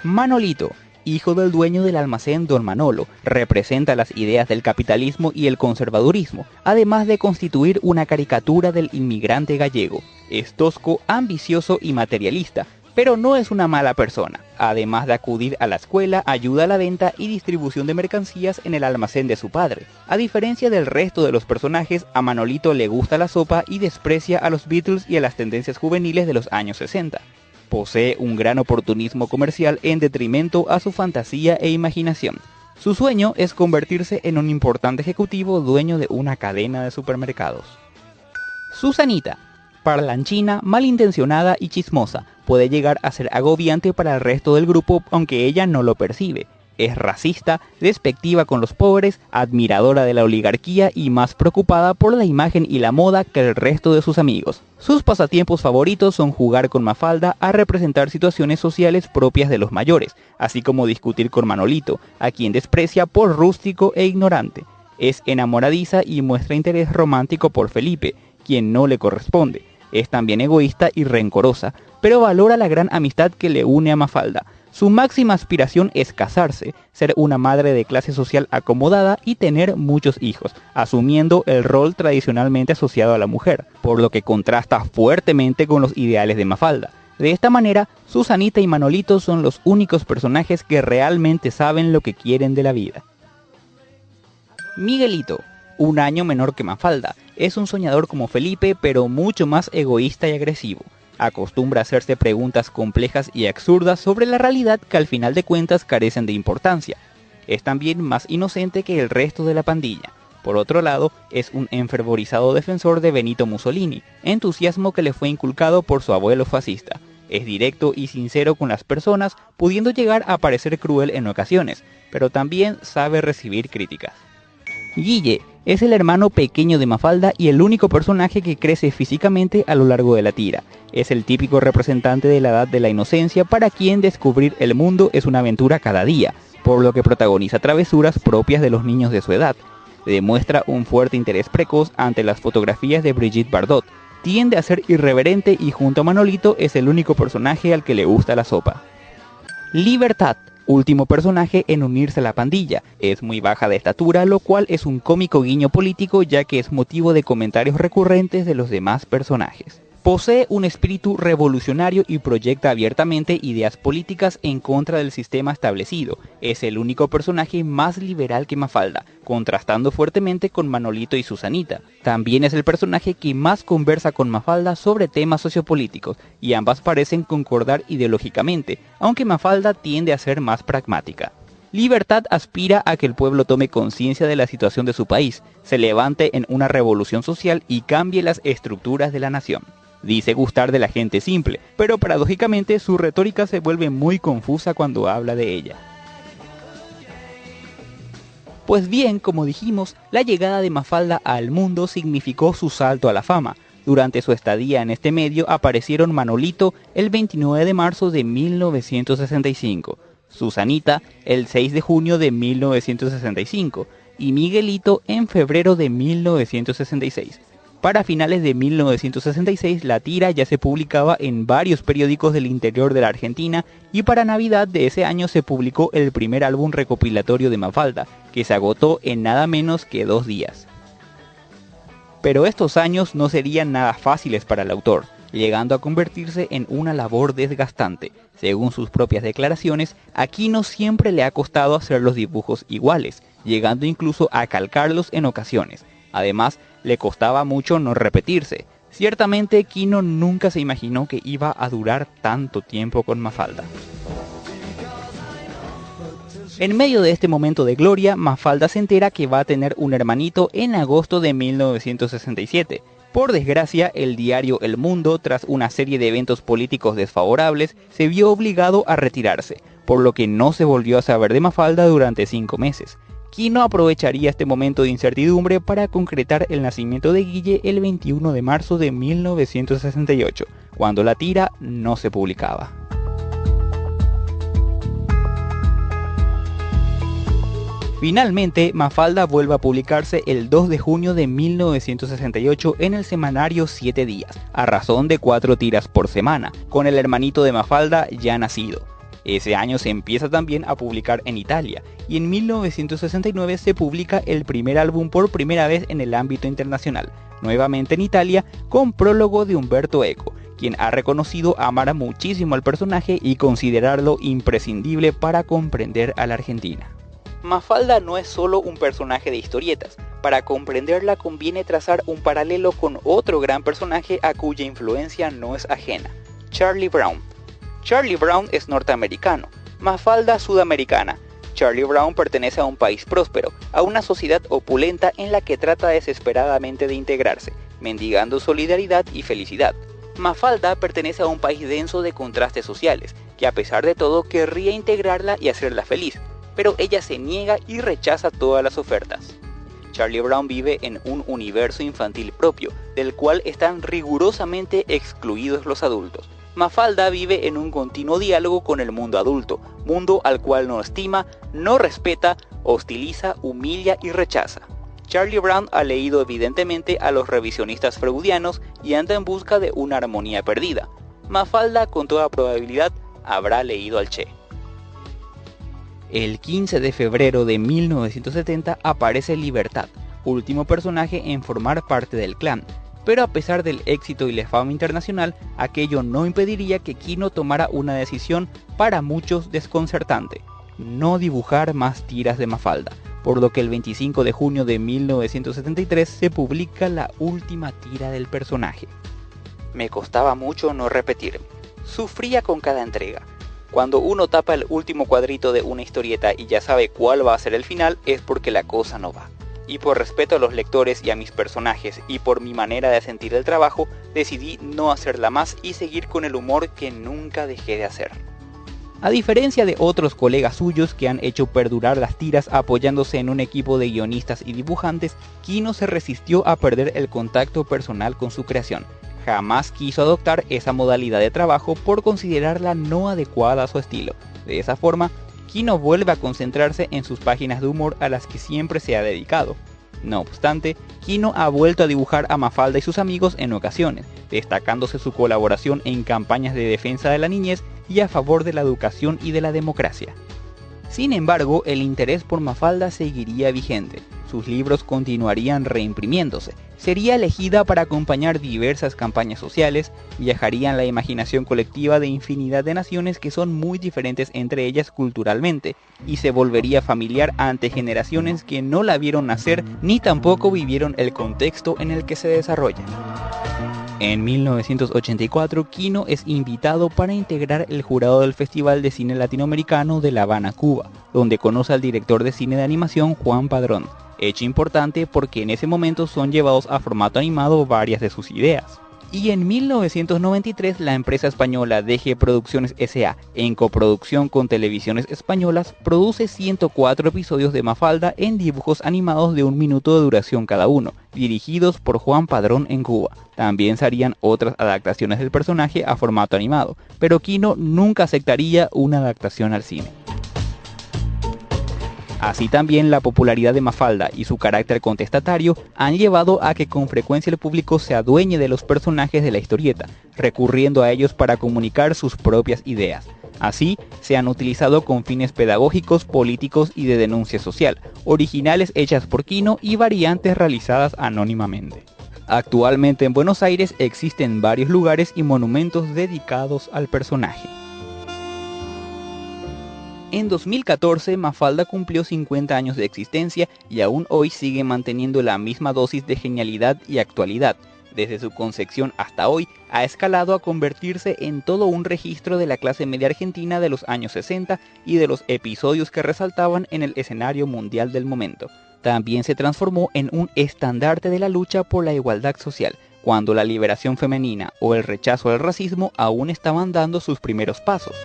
Manolito, hijo del dueño del almacén Don Manolo, representa las ideas del capitalismo y el conservadurismo, además de constituir una caricatura del inmigrante gallego. Es tosco, ambicioso y materialista, pero no es una mala persona. Además de acudir a la escuela, ayuda a la venta y distribución de mercancías en el almacén de su padre. A diferencia del resto de los personajes, a Manolito le gusta la sopa y desprecia a los Beatles y a las tendencias juveniles de los años 60. Posee un gran oportunismo comercial en detrimento a su fantasía e imaginación. Su sueño es convertirse en un importante ejecutivo dueño de una cadena de supermercados. Susanita, parlanchina, malintencionada y chismosa, puede llegar a ser agobiante para el resto del grupo aunque ella no lo percibe. Es racista, despectiva con los pobres, admiradora de la oligarquía y más preocupada por la imagen y la moda que el resto de sus amigos. Sus pasatiempos favoritos son jugar con Mafalda a representar situaciones sociales propias de los mayores, así como discutir con Manolito, a quien desprecia por rústico e ignorante. Es enamoradiza y muestra interés romántico por Felipe, quien no le corresponde. Es también egoísta y rencorosa, pero valora la gran amistad que le une a Mafalda. Su máxima aspiración es casarse, ser una madre de clase social acomodada y tener muchos hijos, asumiendo el rol tradicionalmente asociado a la mujer, por lo que contrasta fuertemente con los ideales de Mafalda. De esta manera, Susanita y Manolito son los únicos personajes que realmente saben lo que quieren de la vida. Miguelito, un año menor que Mafalda, es un soñador como Felipe, pero mucho más egoísta y agresivo. Acostumbra a hacerse preguntas complejas y absurdas sobre la realidad que al final de cuentas carecen de importancia. Es también más inocente que el resto de la pandilla. Por otro lado, es un enfervorizado defensor de Benito Mussolini, entusiasmo que le fue inculcado por su abuelo fascista. Es directo y sincero con las personas, pudiendo llegar a parecer cruel en ocasiones, pero también sabe recibir críticas. Guille es el hermano pequeño de Mafalda y el único personaje que crece físicamente a lo largo de la tira. Es el típico representante de la edad de la inocencia para quien descubrir el mundo es una aventura cada día, por lo que protagoniza travesuras propias de los niños de su edad. Demuestra un fuerte interés precoz ante las fotografías de Brigitte Bardot. Tiende a ser irreverente y junto a Manolito es el único personaje al que le gusta la sopa. Libertad, último personaje en unirse a la pandilla. Es muy baja de estatura, lo cual es un cómico guiño político ya que es motivo de comentarios recurrentes de los demás personajes. Posee un espíritu revolucionario y proyecta abiertamente ideas políticas en contra del sistema establecido. Es el único personaje más liberal que Mafalda, contrastando fuertemente con Manolito y Susanita. También es el personaje que más conversa con Mafalda sobre temas sociopolíticos, y ambas parecen concordar ideológicamente, aunque Mafalda tiende a ser más pragmática. Libertad aspira a que el pueblo tome conciencia de la situación de su país, se levante en una revolución social y cambie las estructuras de la nación. Dice gustar de la gente simple, pero paradójicamente su retórica se vuelve muy confusa cuando habla de ella. Pues bien, como dijimos, la llegada de Mafalda al mundo significó su salto a la fama. Durante su estadía en este medio aparecieron Manolito el 29 de marzo de 1965, Susanita el 6 de junio de 1965 y Miguelito en febrero de 1966. Para finales de 1966 la tira ya se publicaba en varios periódicos del interior de la Argentina y para Navidad de ese año se publicó el primer álbum recopilatorio de Mafalda, que se agotó en nada menos que 2 días. Pero estos años no serían nada fáciles para el autor, llegando a convertirse en una labor desgastante. Según sus propias declaraciones, a Quino siempre le ha costado hacer los dibujos iguales, llegando incluso a calcarlos en ocasiones. Además, le costaba mucho no repetirse. Ciertamente, Quino nunca se imaginó que iba a durar tanto tiempo con Mafalda. En medio de este momento de gloria, Mafalda se entera que va a tener un hermanito en agosto de 1967. Por desgracia, el diario El Mundo, tras una serie de eventos políticos desfavorables, se vio obligado a retirarse, por lo que no se volvió a saber de Mafalda durante 5 meses. Quino aprovecharía este momento de incertidumbre para concretar el nacimiento de Guille el 21 de marzo de 1968, cuando la tira no se publicaba. Finalmente, Mafalda vuelve a publicarse el 2 de junio de 1968 en el semanario 7 días, a razón de 4 tiras por semana, con el hermanito de Mafalda ya nacido. Ese año se empieza también a publicar en Italia, y en 1969 se publica el primer álbum por primera vez en el ámbito internacional, nuevamente en Italia, con prólogo de Umberto Eco, quien ha reconocido amar muchísimo al personaje y considerarlo imprescindible para comprender a la Argentina. Mafalda no es solo un personaje de historietas. Para comprenderla conviene trazar un paralelo con otro gran personaje a cuya influencia no es ajena, Charlie Brown. Charlie Brown es norteamericano, Mafalda sudamericana. Charlie Brown pertenece a un país próspero, a una sociedad opulenta en la que trata desesperadamente de integrarse, mendigando solidaridad y felicidad. Mafalda pertenece a un país denso de contrastes sociales, que a pesar de todo querría integrarla y hacerla feliz, pero ella se niega y rechaza todas las ofertas. Charlie Brown vive en un universo infantil propio, del cual están rigurosamente excluidos los adultos. Mafalda vive en un continuo diálogo con el mundo adulto, mundo al cual no estima, no respeta, hostiliza, humilla y rechaza. Charlie Brown ha leído evidentemente a los revisionistas freudianos y anda en busca de una armonía perdida. Mafalda, con toda probabilidad, habrá leído al Che. El 15 de febrero de 1970 aparece Libertad, último personaje en formar parte del clan. Pero a pesar del éxito y la fama internacional, aquello no impediría que Quino tomara una decisión para muchos desconcertante: no dibujar más tiras de Mafalda, por lo que el 25 de junio de 1973 se publica la última tira del personaje. Me costaba mucho no repetirme, sufría con cada entrega. Cuando uno tapa el último cuadrito de una historieta y ya sabe cuál va a ser el final, es porque la cosa no va. Y por respeto a los lectores y a mis personajes y por mi manera de sentir el trabajo, decidí no hacerla más y seguir con el humor que nunca dejé de hacer. A diferencia de otros colegas suyos que han hecho perdurar las tiras apoyándose en un equipo de guionistas y dibujantes, Quino se resistió a perder el contacto personal con su creación. Jamás quiso adoptar esa modalidad de trabajo por considerarla no adecuada a su estilo. De esa forma, Quino vuelve a concentrarse en sus páginas de humor a las que siempre se ha dedicado. No obstante, Quino ha vuelto a dibujar a Mafalda y sus amigos en ocasiones, destacándose su colaboración en campañas de defensa de la niñez y a favor de la educación y de la democracia. Sin embargo, el interés por Mafalda seguiría vigente. Sus libros continuarían reimprimiéndose, sería elegida para acompañar diversas campañas sociales, viajaría en la imaginación colectiva de infinidad de naciones que son muy diferentes entre ellas culturalmente, y se volvería familiar ante generaciones que no la vieron nacer ni tampoco vivieron el contexto en el que se desarrolla. En 1984, Quino es invitado para integrar el jurado del Festival de Cine Latinoamericano de La Habana, Cuba, donde conoce al director de cine de animación Juan Padrón, hecho importante porque en ese momento son llevados a formato animado varias de sus ideas. Y en 1993 la empresa española DG Producciones S.A., en coproducción con Televisiones Españolas, produce 104 episodios de Mafalda en dibujos animados de 1 minuto de duración cada uno, dirigidos por Juan Padrón en Cuba. También se harían otras adaptaciones del personaje a formato animado, pero Quino nunca aceptaría una adaptación al cine. Así también la popularidad de Mafalda y su carácter contestatario han llevado a que con frecuencia el público se adueñe de los personajes de la historieta, recurriendo a ellos para comunicar sus propias ideas. Así, se han utilizado con fines pedagógicos, políticos y de denuncia social, originales hechas por Quino y variantes realizadas anónimamente. Actualmente en Buenos Aires existen varios lugares y monumentos dedicados al personaje. En 2014, Mafalda cumplió 50 años de existencia y aún hoy sigue manteniendo la misma dosis de genialidad y actualidad. Desde su concepción hasta hoy, ha escalado a convertirse en todo un registro de la clase media argentina de los años 60 y de los episodios que resaltaban en el escenario mundial del momento. También se transformó en un estandarte de la lucha por la igualdad social, cuando la liberación femenina o el rechazo al racismo aún estaban dando sus primeros pasos.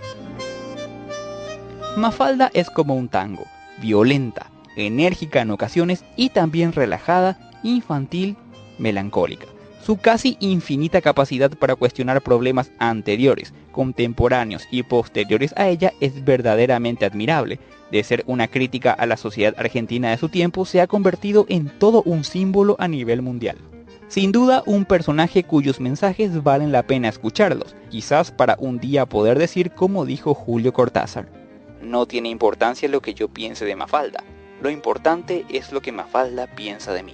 Mafalda es como un tango, violenta, enérgica en ocasiones y también relajada, infantil, melancólica. Su casi infinita capacidad para cuestionar problemas anteriores, contemporáneos y posteriores a ella es verdaderamente admirable. De ser una crítica a la sociedad argentina de su tiempo, se ha convertido en todo un símbolo a nivel mundial. Sin duda, un personaje cuyos mensajes valen la pena escucharlos, quizás para un día poder decir como dijo Julio Cortázar: no tiene importancia lo que yo piense de Mafalda, lo importante es lo que Mafalda piensa de mí.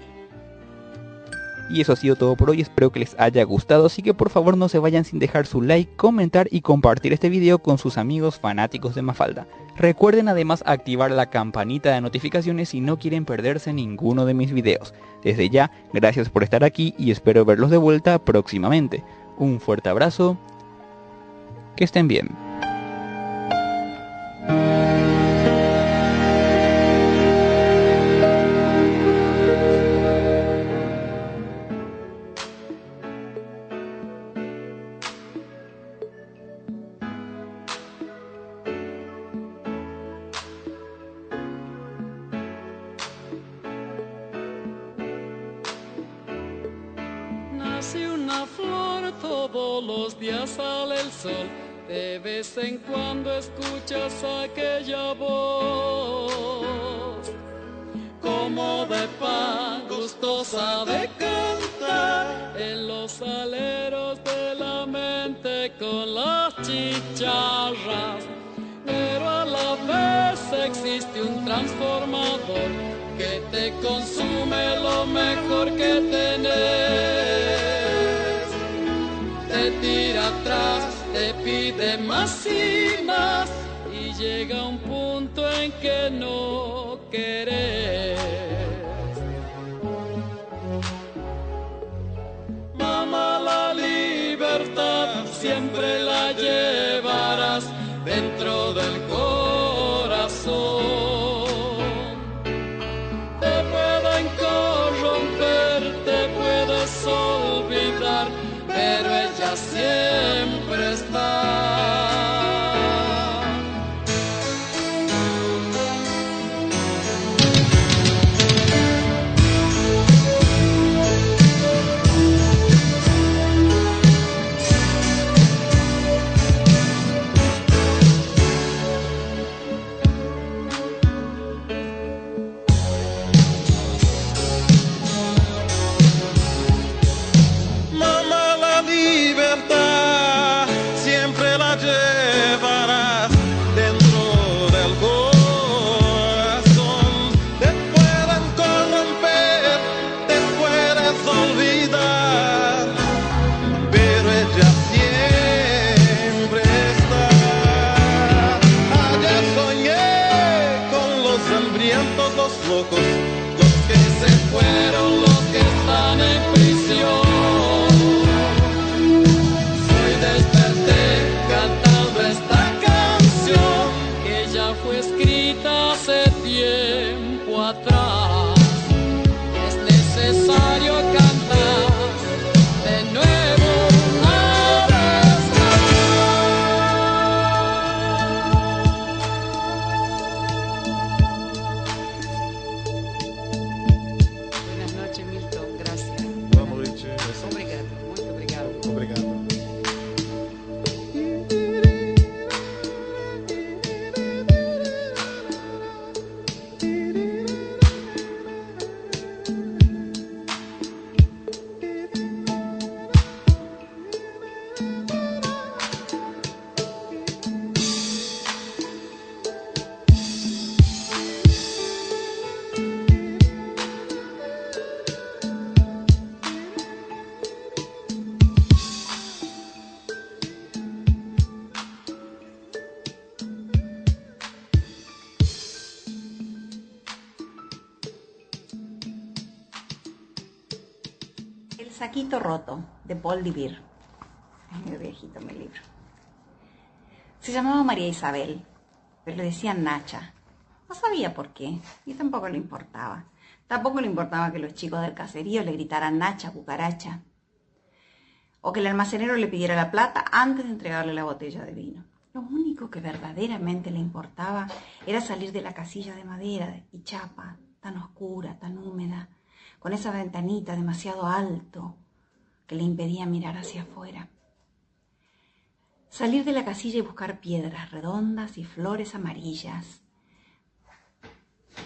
Y eso ha sido todo por hoy, espero que les haya gustado, así que por favor no se vayan sin dejar su like, comentar y compartir este video con sus amigos fanáticos de Mafalda. Recuerden además activar la campanita de notificaciones si no quieren perderse ninguno de mis videos. Desde ya, gracias por estar aquí y espero verlos de vuelta próximamente. Un fuerte abrazo, que estén bien. Nace una flor, todos los días sale el sol. De vez en cuando escuchas aquella voz, como de pan, gustosa de cantar, en los aleros de la mente con las chicharras. Pero a la vez existe un transformador que te consume lo mejor que tenés. Te tira atrás, te pide más y más, y llega un punto en que no querés. Mamá, la libertad siempre la llevarás dentro del corazón. Te pueden corromper, te puedes olvidar, pero ella siempre está. obrigado. El saquito roto, de Paul Divir. Es muy viejito mi libro. Se llamaba María Isabel, pero le decían Nacha. No sabía por qué, y tampoco le importaba. Tampoco le importaba que los chicos del caserío le gritaran Nacha, cucaracha, o que el almacenero le pidiera la plata antes de entregarle la botella de vino. Lo único que verdaderamente le importaba era salir de la casilla de madera y chapa, tan oscura, tan húmeda, con esa ventanita demasiado alto que le impedía mirar hacia afuera. Salir de la casilla y buscar piedras redondas y flores amarillas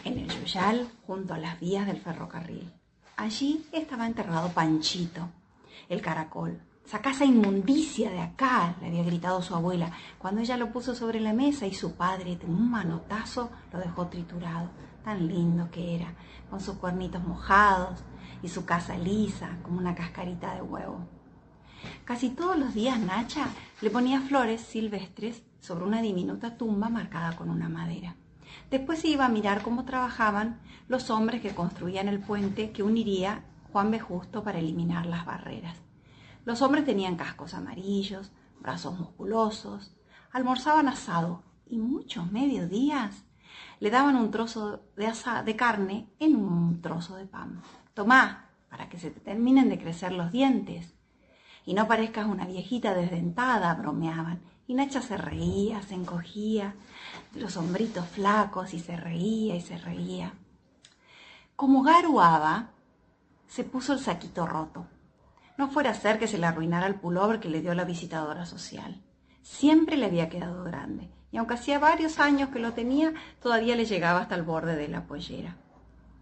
en el Yuyal, junto a las vías del ferrocarril. Allí estaba enterrado Panchito, el caracol. «Sacá esa inmundicia de acá», le había gritado su abuela, cuando ella lo puso sobre la mesa y su padre, de un manotazo, lo dejó triturado. Tan lindo que era, con sus cuernitos mojados y su casa lisa, como una cascarita de huevo. Casi todos los días Nacha le ponía flores silvestres sobre una diminuta tumba marcada con una madera. Después se iba a mirar cómo trabajaban los hombres que construían el puente que uniría Juan B. Justo para eliminar las barreras. Los hombres tenían cascos amarillos, brazos musculosos, almorzaban asado y muchos mediodías le daban un trozo de carne en un trozo de pan. «Tomá, para que se te terminen de crecer los dientes y no parezcas una viejita desdentada», bromeaban. Y Nacha se reía, se encogía de los hombritos flacos y se reía y se reía. Como garuaba, se puso el saquito roto. No fuera a ser que se le arruinara el pullover que le dio la visitadora social. Siempre le había quedado grande, y aunque hacía varios años que lo tenía, todavía le llegaba hasta el borde de la pollera.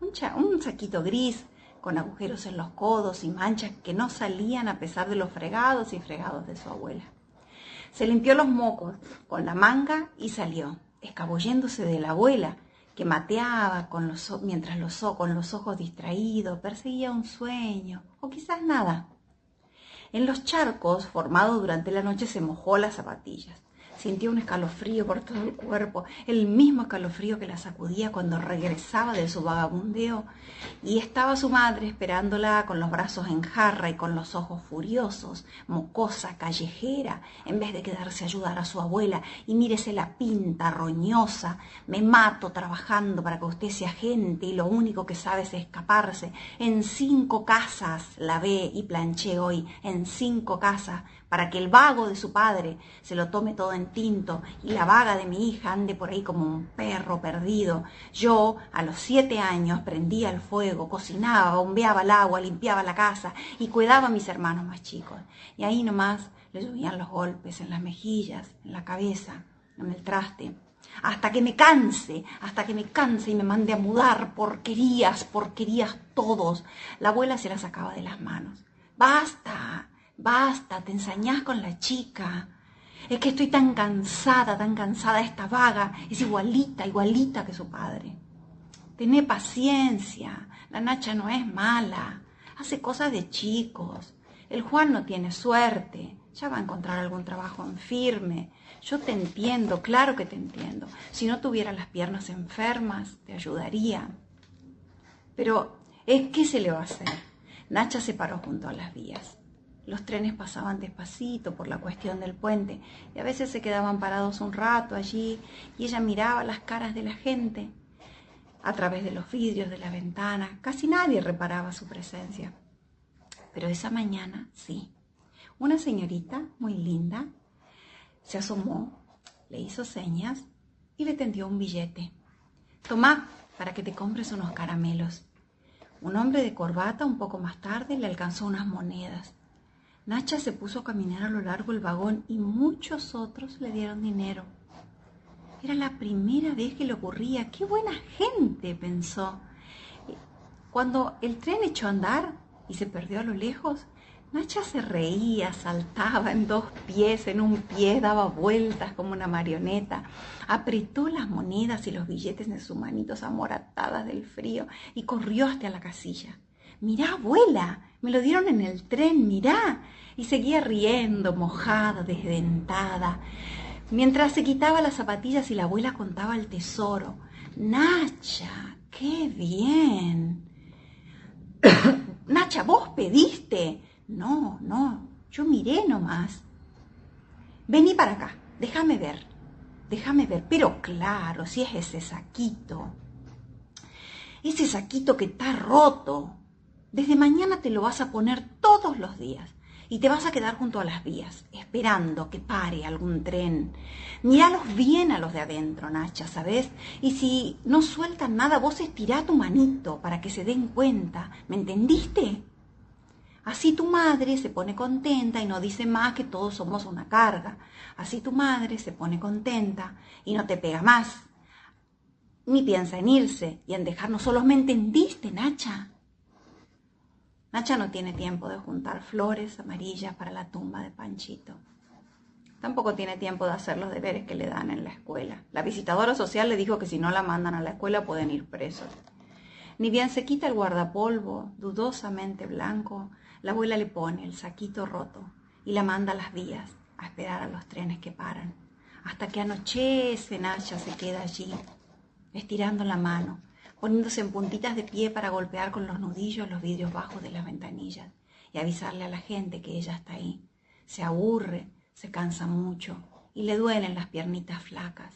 Un saquito gris, con agujeros en los codos y manchas que no salían a pesar de los fregados y fregados de su abuela. Se limpió los mocos con la manga y salió, escabulléndose de la abuela, que mateaba con los ojos distraídos, perseguía un sueño, o quizás nada. En los charcos formados durante la noche se mojó las zapatillas. Sintió un escalofrío por todo el cuerpo, el mismo escalofrío que la sacudía cuando regresaba de su vagabundeo, y estaba su madre esperándola con los brazos en jarra y con los ojos furiosos, mocosa, callejera, en vez de quedarse a ayudar a su abuela. Y mírese la pinta roñosa, me mato trabajando para que usted sea gente y lo único que sabe es escaparse. En 5 casas lavé y planché hoy, en 5 casas, para que el vago de su padre se lo tome todo en tinto y la vaga de mi hija ande por ahí como un perro perdido. Yo, a los 7 años, prendía el fuego, cocinaba, bombeaba el agua, limpiaba la casa y cuidaba a mis hermanos más chicos. Y ahí nomás le llovían los golpes en las mejillas, en la cabeza, en el traste. Hasta que me canse y me mande a mudar. Porquerías todos. La abuela se la sacaba de las manos. Basta, te ensañás con la chica. Es que estoy tan cansada, esta vaga. Es igualita que su padre. Tené paciencia, la Nacha no es mala. Hace cosas de chicos. El Juan no tiene suerte. Ya va a encontrar algún trabajo en firme. Yo te entiendo, claro que te entiendo. Si no tuviera las piernas enfermas, te ayudaría. Pero, ¿qué se le va a hacer? Nacha se paró junto a las vías. Los trenes pasaban despacito por la cuestión del puente y a veces se quedaban parados un rato allí y ella miraba las caras de la gente a través de los vidrios de la ventana. Casi nadie reparaba su presencia. Pero esa mañana sí. Una señorita muy linda se asomó, le hizo señas y le tendió un billete. «Tomá, para que te compres unos caramelos». Un hombre de corbata un poco más tarde le alcanzó unas monedas. Nacha se puso a caminar a lo largo del vagón y muchos otros le dieron dinero. Era la primera vez que le ocurría. ¡Qué buena gente!, pensó. Cuando el tren echó a andar y se perdió a lo lejos, Nacha se reía, saltaba en 2 pies, en un pie, daba vueltas como una marioneta. Apretó las monedas y los billetes en sus manitos amoratadas del frío y corrió hasta la casilla. «Mirá, abuela, me lo dieron en el tren, mirá». Y seguía riendo, mojada, desdentada, mientras se quitaba las zapatillas y la abuela contaba el tesoro. «Nacha, qué bien». «Nacha, ¿vos pediste?» No, yo miré nomás». «Vení para acá, déjame ver. Pero claro, si es ese saquito que está roto. Desde mañana te lo vas a poner todos los días y te vas a quedar junto a las vías, esperando que pare algún tren. Míralos bien a los de adentro, Nacha, ¿sabes? Y si no sueltan nada, vos estirá tu manito para que se den cuenta. ¿Me entendiste? Así tu madre se pone contenta y no dice más que todos somos una carga. Así tu madre se pone contenta y no te pega más, ni piensa en irse y en dejarnos solos. ¿Me entendiste, Nacha?» Nacha no tiene tiempo de juntar flores amarillas para la tumba de Panchito. Tampoco tiene tiempo de hacer los deberes que le dan en la escuela. La visitadora social le dijo que si no la mandan a la escuela pueden ir presos. Ni bien se quita el guardapolvo, dudosamente blanco, la abuela le pone el saquito roto y la manda a las vías a esperar a los trenes que paran. Hasta que anochece, Nacha se queda allí, estirando la mano, poniéndose en puntitas de pie para golpear con los nudillos los vidrios bajos de las ventanillas y avisarle a la gente que ella está ahí. Se aburre, se cansa mucho y le duelen las piernitas flacas.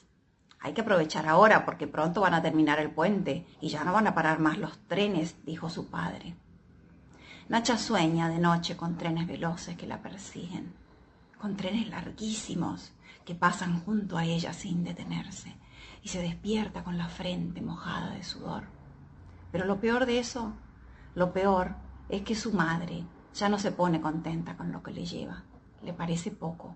«Hay que aprovechar ahora porque pronto van a terminar el puente y ya no van a parar más los trenes», dijo su padre. Nacha sueña de noche con trenes veloces que la persiguen, con trenes larguísimos que pasan junto a ella sin detenerse, y se despierta con la frente mojada de sudor. Pero lo peor de eso, lo peor es que su madre ya no se pone contenta con lo que le lleva. Le parece poco,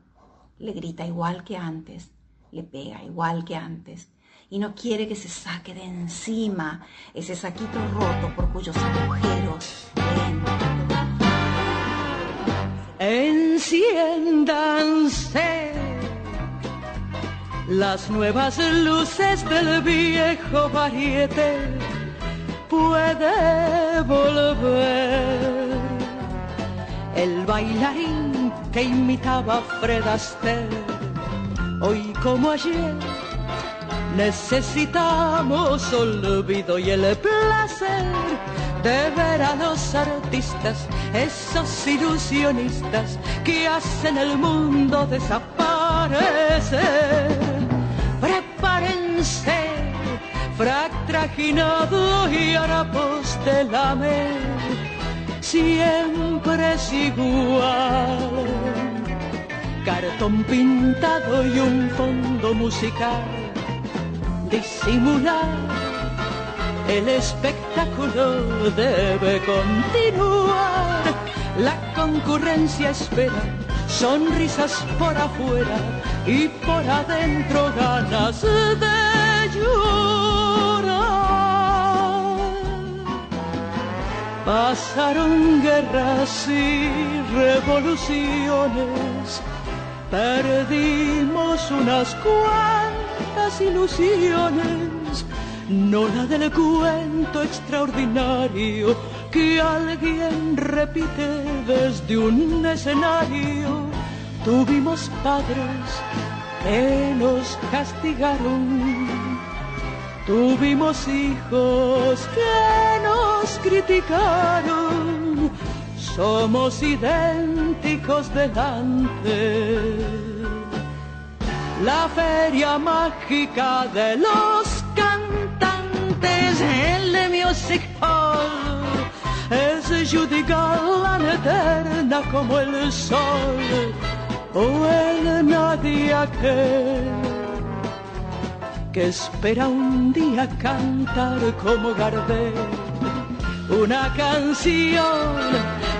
le grita igual que antes, le pega igual que antes, y no quiere que se saque de encima ese saquito roto por cuyos agujeros Enciéndanse las nuevas luces del viejo Varieté, puede volver el bailarín que imitaba a Fred Astaire. Hoy como ayer necesitamos olvido y el placer de ver a los artistas, esos ilusionistas que hacen el mundo desaparecer. Prepárense, frac trajinado y harapos de lamer, siempre es igual. Cartón pintado y un fondo musical, disimular el espectáculo debe continuar. La concurrencia espera sonrisas por afuera y por adentro ganas de llorar. Pasaron guerras y revoluciones, perdimos unas cuantas ilusiones, no la del cuento extraordinario que alguien repite desde un escenario. Tuvimos padres que nos castigaron, tuvimos hijos que nos criticaron, somos idénticos delante. La feria mágica de los cantantes, el Music Hall, es Judy Garland eterna como el sol, o el nadie aquel que espera un día cantar como Gardel una canción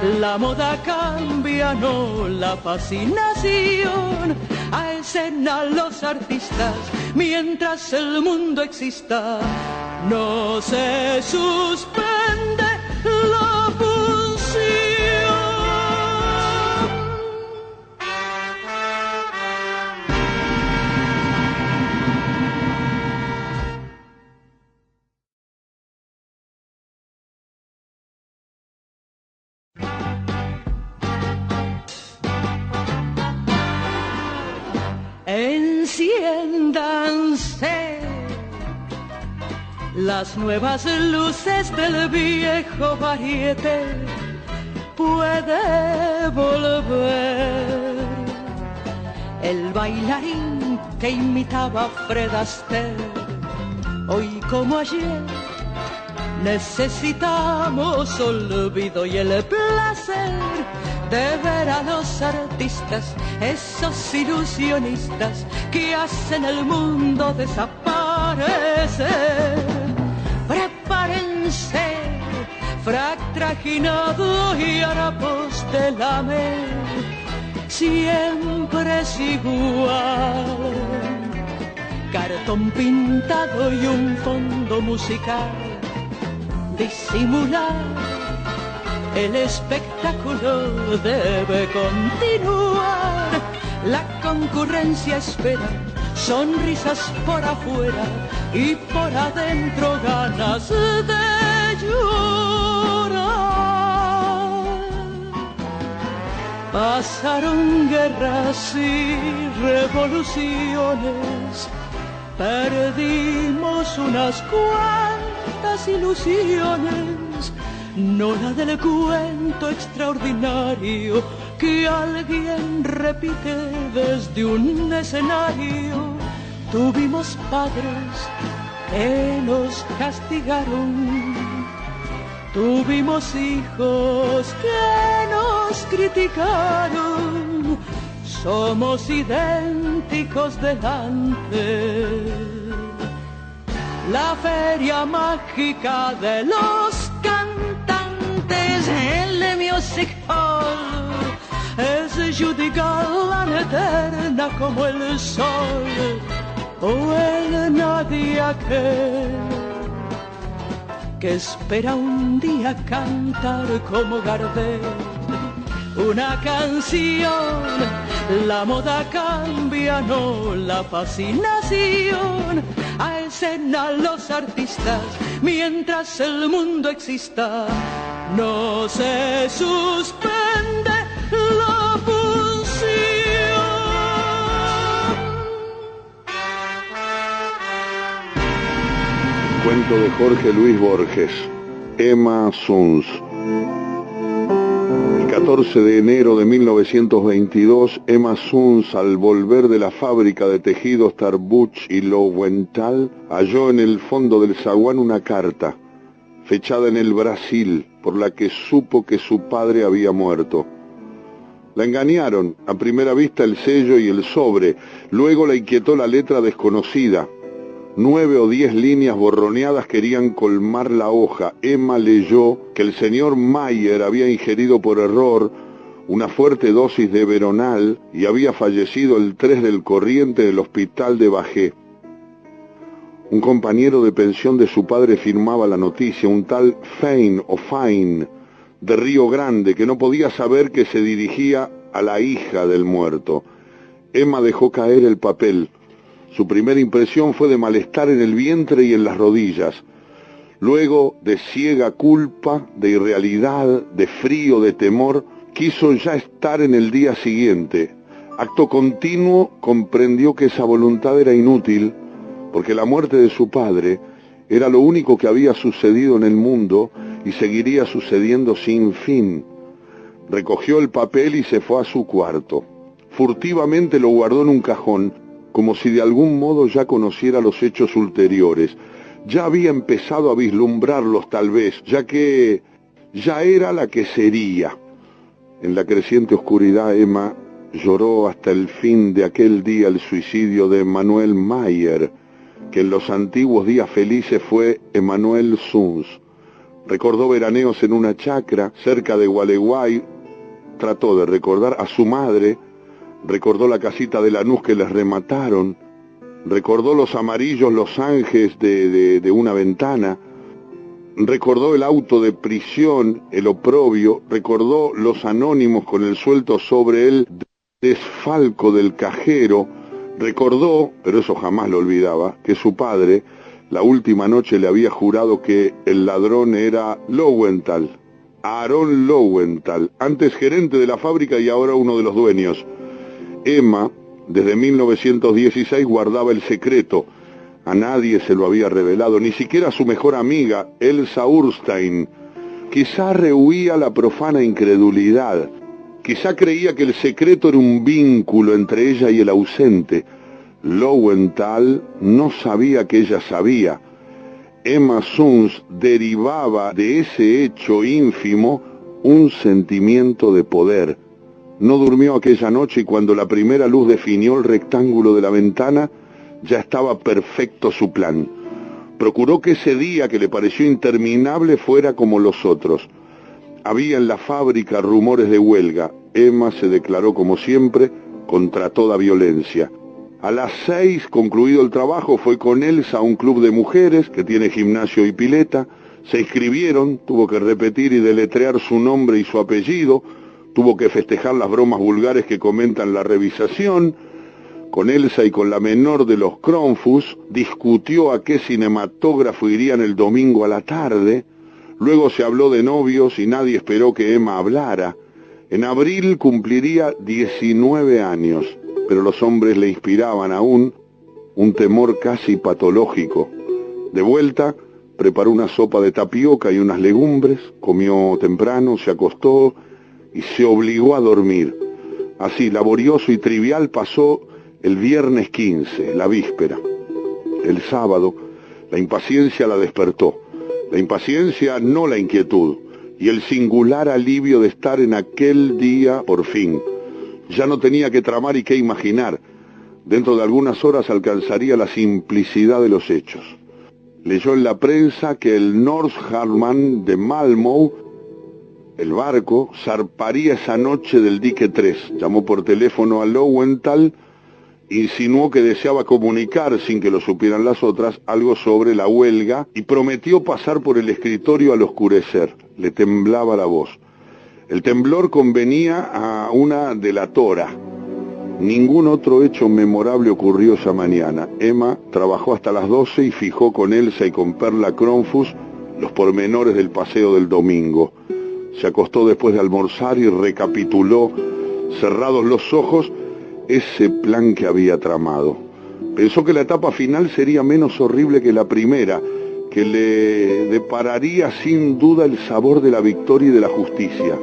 La moda cambia, no la fascinación. Alcen a los artistas mientras el mundo exista. No se suspende la función. Enciéndanse las nuevas luces del viejo variete, puede volver el bailarín que imitaba a Fred Astaire. Hoy como ayer necesitamos olvido y el placer de ver a los artistas, esos ilusionistas que hacen el mundo desaparecer. Prepárense, frac trajinado y harapos de lamer, siempre es igual. Cartón pintado y un fondo musical, disimular el espectáculo debe continuar. La concurrencia espera sonrisas por afuera y por adentro ganas de llorar. Pasaron guerras y revoluciones, perdimos unas cuantas ilusiones, no la del cuento extraordinario que alguien repite desde un escenario. Tuvimos padres que nos castigaron, tuvimos hijos que nos criticaron, somos idénticos delante. La feria mágica de los cantantes, el Music Hall, es Judy Garland eterna como el sol, o el nadie aquel que espera un día cantar como Gardel una canción. La moda cambia, no la fascinación. Alcen a los artistas mientras el mundo exista. No se suspende la función. Cuento de Jorge Luis Borges, Emma Suns. El 14 de enero de 1922, Emma Suns, al volver de la fábrica de tejidos Tarbuch y Lowenthal, halló en el fondo del zaguán una carta, fechada en el Brasil, por la que supo que su padre había muerto. La engañaron, a primera vista el sello y el sobre, luego la inquietó la letra desconocida. 9 o 10 líneas borroneadas querían colmar la hoja. Emma leyó que el señor Mayer había ingerido por error una fuerte dosis de Veronal y había fallecido el 3 del corriente en el hospital de Bajé. Un compañero de pensión de su padre firmaba la noticia, un tal Fein o Fine de Río Grande, que no podía saber que se dirigía a la hija del muerto. Emma dejó caer el papel. Su primera impresión fue de malestar en el vientre y en las rodillas. Luego, de ciega culpa, de irrealidad, de frío, de temor, quiso ya estar en el día siguiente. Acto continuo, comprendió que esa voluntad era inútil, porque la muerte de su padre era lo único que había sucedido en el mundo y seguiría sucediendo sin fin. Recogió el papel y se fue a su cuarto. Furtivamente lo guardó en un cajón, como si de algún modo ya conociera los hechos ulteriores. Ya había empezado a vislumbrarlos tal vez, ya que ya era la que sería. En la creciente oscuridad, Emma lloró hasta el fin de aquel día el suicidio de Emanuel Mayer, que en los antiguos días felices fue Emanuel Suns. recordó veraneos en una chacra cerca de Gualeguay, trató de recordar a su madre, recordó la casita de Lanús que les remataron, recordó los amarillos losanges de una ventana, recordó el auto de prisión, el oprobio, recordó los anónimos con el sueldo sobre el desfalco del cajero, recordó, pero eso jamás lo olvidaba, que su padre la última noche le había jurado que el ladrón era Lowenthal, Aarón Lowenthal, antes gerente de la fábrica y ahora uno de los dueños. Emma, desde 1916, guardaba el secreto. A nadie se lo había revelado, ni siquiera a su mejor amiga, Elsa Urstein. Quizá rehuía la profana incredulidad. Quizá creía que el secreto era un vínculo entre ella y el ausente. Lowenthal no sabía que ella sabía. Emma Sunz derivaba de ese hecho ínfimo un sentimiento de poder. No durmió aquella noche y cuando la primera luz definió el rectángulo de la ventana, ya estaba perfecto su plan. Procuró que ese día que le pareció interminable fuera como los otros. Había en la fábrica rumores de huelga. Emma se declaró como siempre contra toda violencia. A las 6, concluido el trabajo, fue con Elsa a un club de mujeres que tiene gimnasio y pileta. Se inscribieron, tuvo que repetir y deletrear su nombre y su apellido, tuvo que festejar las bromas vulgares que comentan la revisación. Con Elsa y con la menor de los Kronfus, discutió a qué cinematógrafo irían el domingo a la tarde. Luego se habló de novios y nadie esperó que Emma hablara. En abril cumpliría 19 años, pero los hombres le inspiraban aún un temor casi patológico. De vuelta, preparó una sopa de tapioca y unas legumbres, comió temprano, se acostó y se obligó a dormir. Así, laborioso y trivial, pasó el viernes 15, la víspera. El sábado, la impaciencia la despertó. La impaciencia, no la inquietud, y el singular alivio de estar en aquel día por fin. Ya no tenía que tramar y que imaginar. Dentro de algunas horas alcanzaría la simplicidad de los hechos. Leyó en la prensa que el Nordharman de Malmö, el barco, zarparía esa noche del dique 3. Llamó por teléfono a Lowenthal, insinuó que deseaba comunicar, sin que lo supieran las otras, algo sobre la huelga y prometió pasar por el escritorio al oscurecer. Le temblaba la voz. El temblor convenía a una delatora. Ningún otro hecho memorable ocurrió esa mañana. Emma trabajó hasta las 12 y fijó con Elsa y con Perla Kronfus los pormenores del paseo del domingo. Se acostó después de almorzar y recapituló, cerrados los ojos, ese plan que había tramado. Pensó que la etapa final sería menos horrible que la primera, que le depararía sin duda el sabor de la victoria y de la justicia.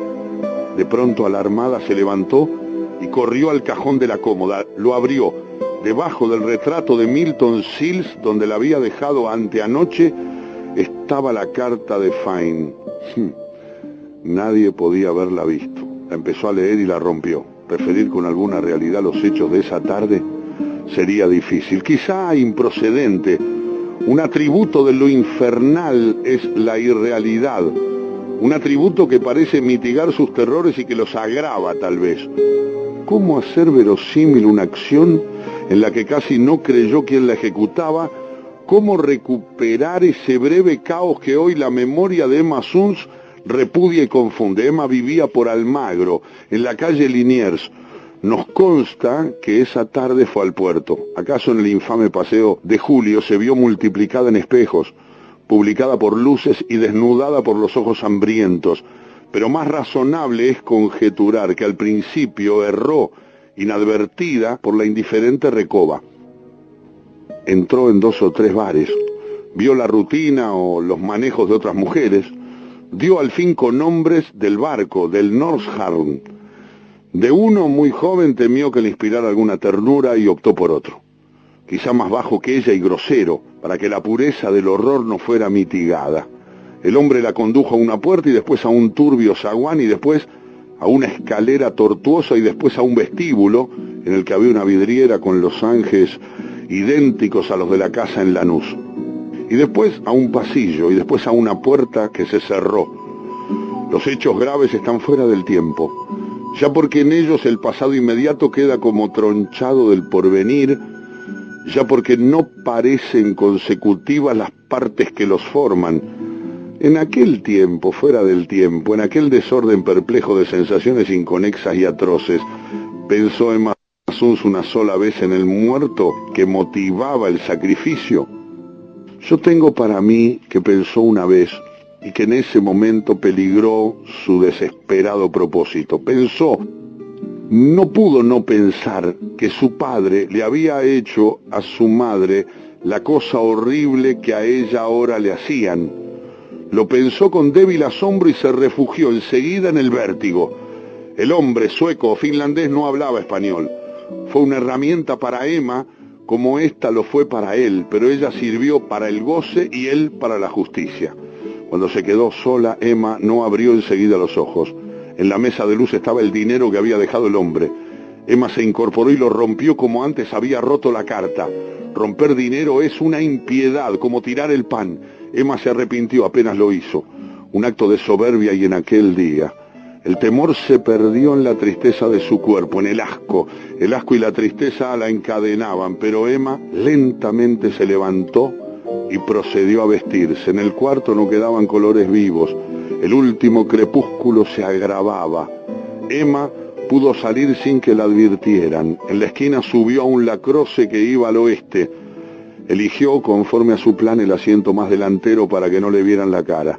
De pronto, alarmada, se levantó y corrió al cajón de la cómoda. Lo abrió. Debajo del retrato de Milton Sills, donde la había dejado anteanoche, estaba la carta de Fine. Nadie podía haberla visto. La empezó a leer y la rompió. Referir con alguna realidad los hechos de esa tarde sería difícil, quizá improcedente. Un atributo de lo infernal es la irrealidad. Un atributo que parece mitigar sus terrores y que los agrava, tal vez. ¿Cómo hacer verosímil una acción en la que casi no creyó quien la ejecutaba? ¿Cómo recuperar ese breve caos que hoy la memoria de Emma Sunz repudia y confunde? Emma vivía por Almagro, en la calle Liniers. Nos consta que esa tarde fue al puerto. ¿Acaso en el infame paseo de Julio se vio multiplicada en espejos, publicada por luces y desnudada por los ojos hambrientos? Pero más razonable es conjeturar que al principio erró, inadvertida por la indiferente Recoba. Entró en 2 o 3 bares, vio la rutina o los manejos de otras mujeres, dio al fin con nombres del barco, del Nordharn. De uno muy joven temió que le inspirara alguna ternura y optó por otro, quizá más bajo que ella y grosero, para que la pureza del horror no fuera mitigada. El hombre la condujo a una puerta y después a un turbio zaguán y después a una escalera tortuosa y después a un vestíbulo en el que había una vidriera con losanges idénticos a los de la casa en Lanús. y después a un pasillo, y después a una puerta que se cerró. Los hechos graves están fuera del tiempo, ya porque en ellos el pasado inmediato queda como tronchado del porvenir, ya porque no parecen consecutivas las partes que los forman. En aquel tiempo, fuera del tiempo, en aquel desorden perplejo de sensaciones inconexas y atroces, pensó Emma Suns una sola vez en el muerto que motivaba el sacrificio. Yo tengo para mí que pensó una vez y que en ese momento peligró su desesperado propósito. Pensó, no pudo no pensar que su padre le había hecho a su madre la cosa horrible que a ella ahora le hacían. Lo pensó con débil asombro y se refugió enseguida en el vértigo. El hombre sueco o finlandés no hablaba español. Fue una herramienta para Emma como ésta lo fue para él, pero ella sirvió para el goce y él para la justicia. Cuando se quedó sola, Emma no abrió enseguida los ojos. En la mesa de luz estaba el dinero que había dejado el hombre. Emma se incorporó y lo rompió como antes había roto la carta. Romper dinero es una impiedad, como tirar el pan. Emma se arrepintió apenas lo hizo. Un acto de soberbia, y en aquel día el temor se perdió en la tristeza de su cuerpo, en el asco. El asco y la tristeza la encadenaban, pero Emma lentamente se levantó y procedió a vestirse. En el cuarto no quedaban colores vivos. El último crepúsculo se agravaba. Emma pudo salir sin que la advirtieran. En la esquina subió a un lacroce que iba al oeste. Eligió, conforme a su plan, el asiento más delantero para que no le vieran la cara.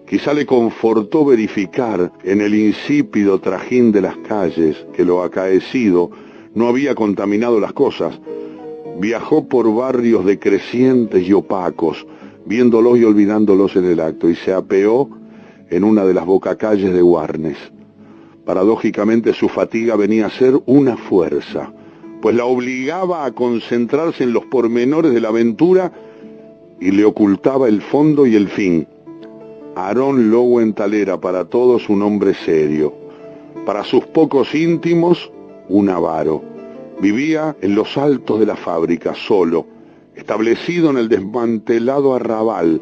Quizá le confortó verificar en el insípido trajín de las calles que lo acaecido no había contaminado las cosas. Viajó por barrios decrecientes y opacos, viéndolos y olvidándolos en el acto, y se apeó en una de las bocacalles de Warnes. Paradójicamente su fatiga venía a ser una fuerza, pues la obligaba a concentrarse en los pormenores de la aventura y le ocultaba el fondo y el fin. Aaron Lowenthal era para todos un hombre serio, para sus pocos íntimos un avaro. Vivía en los altos de la fábrica, solo, establecido en el desmantelado arrabal.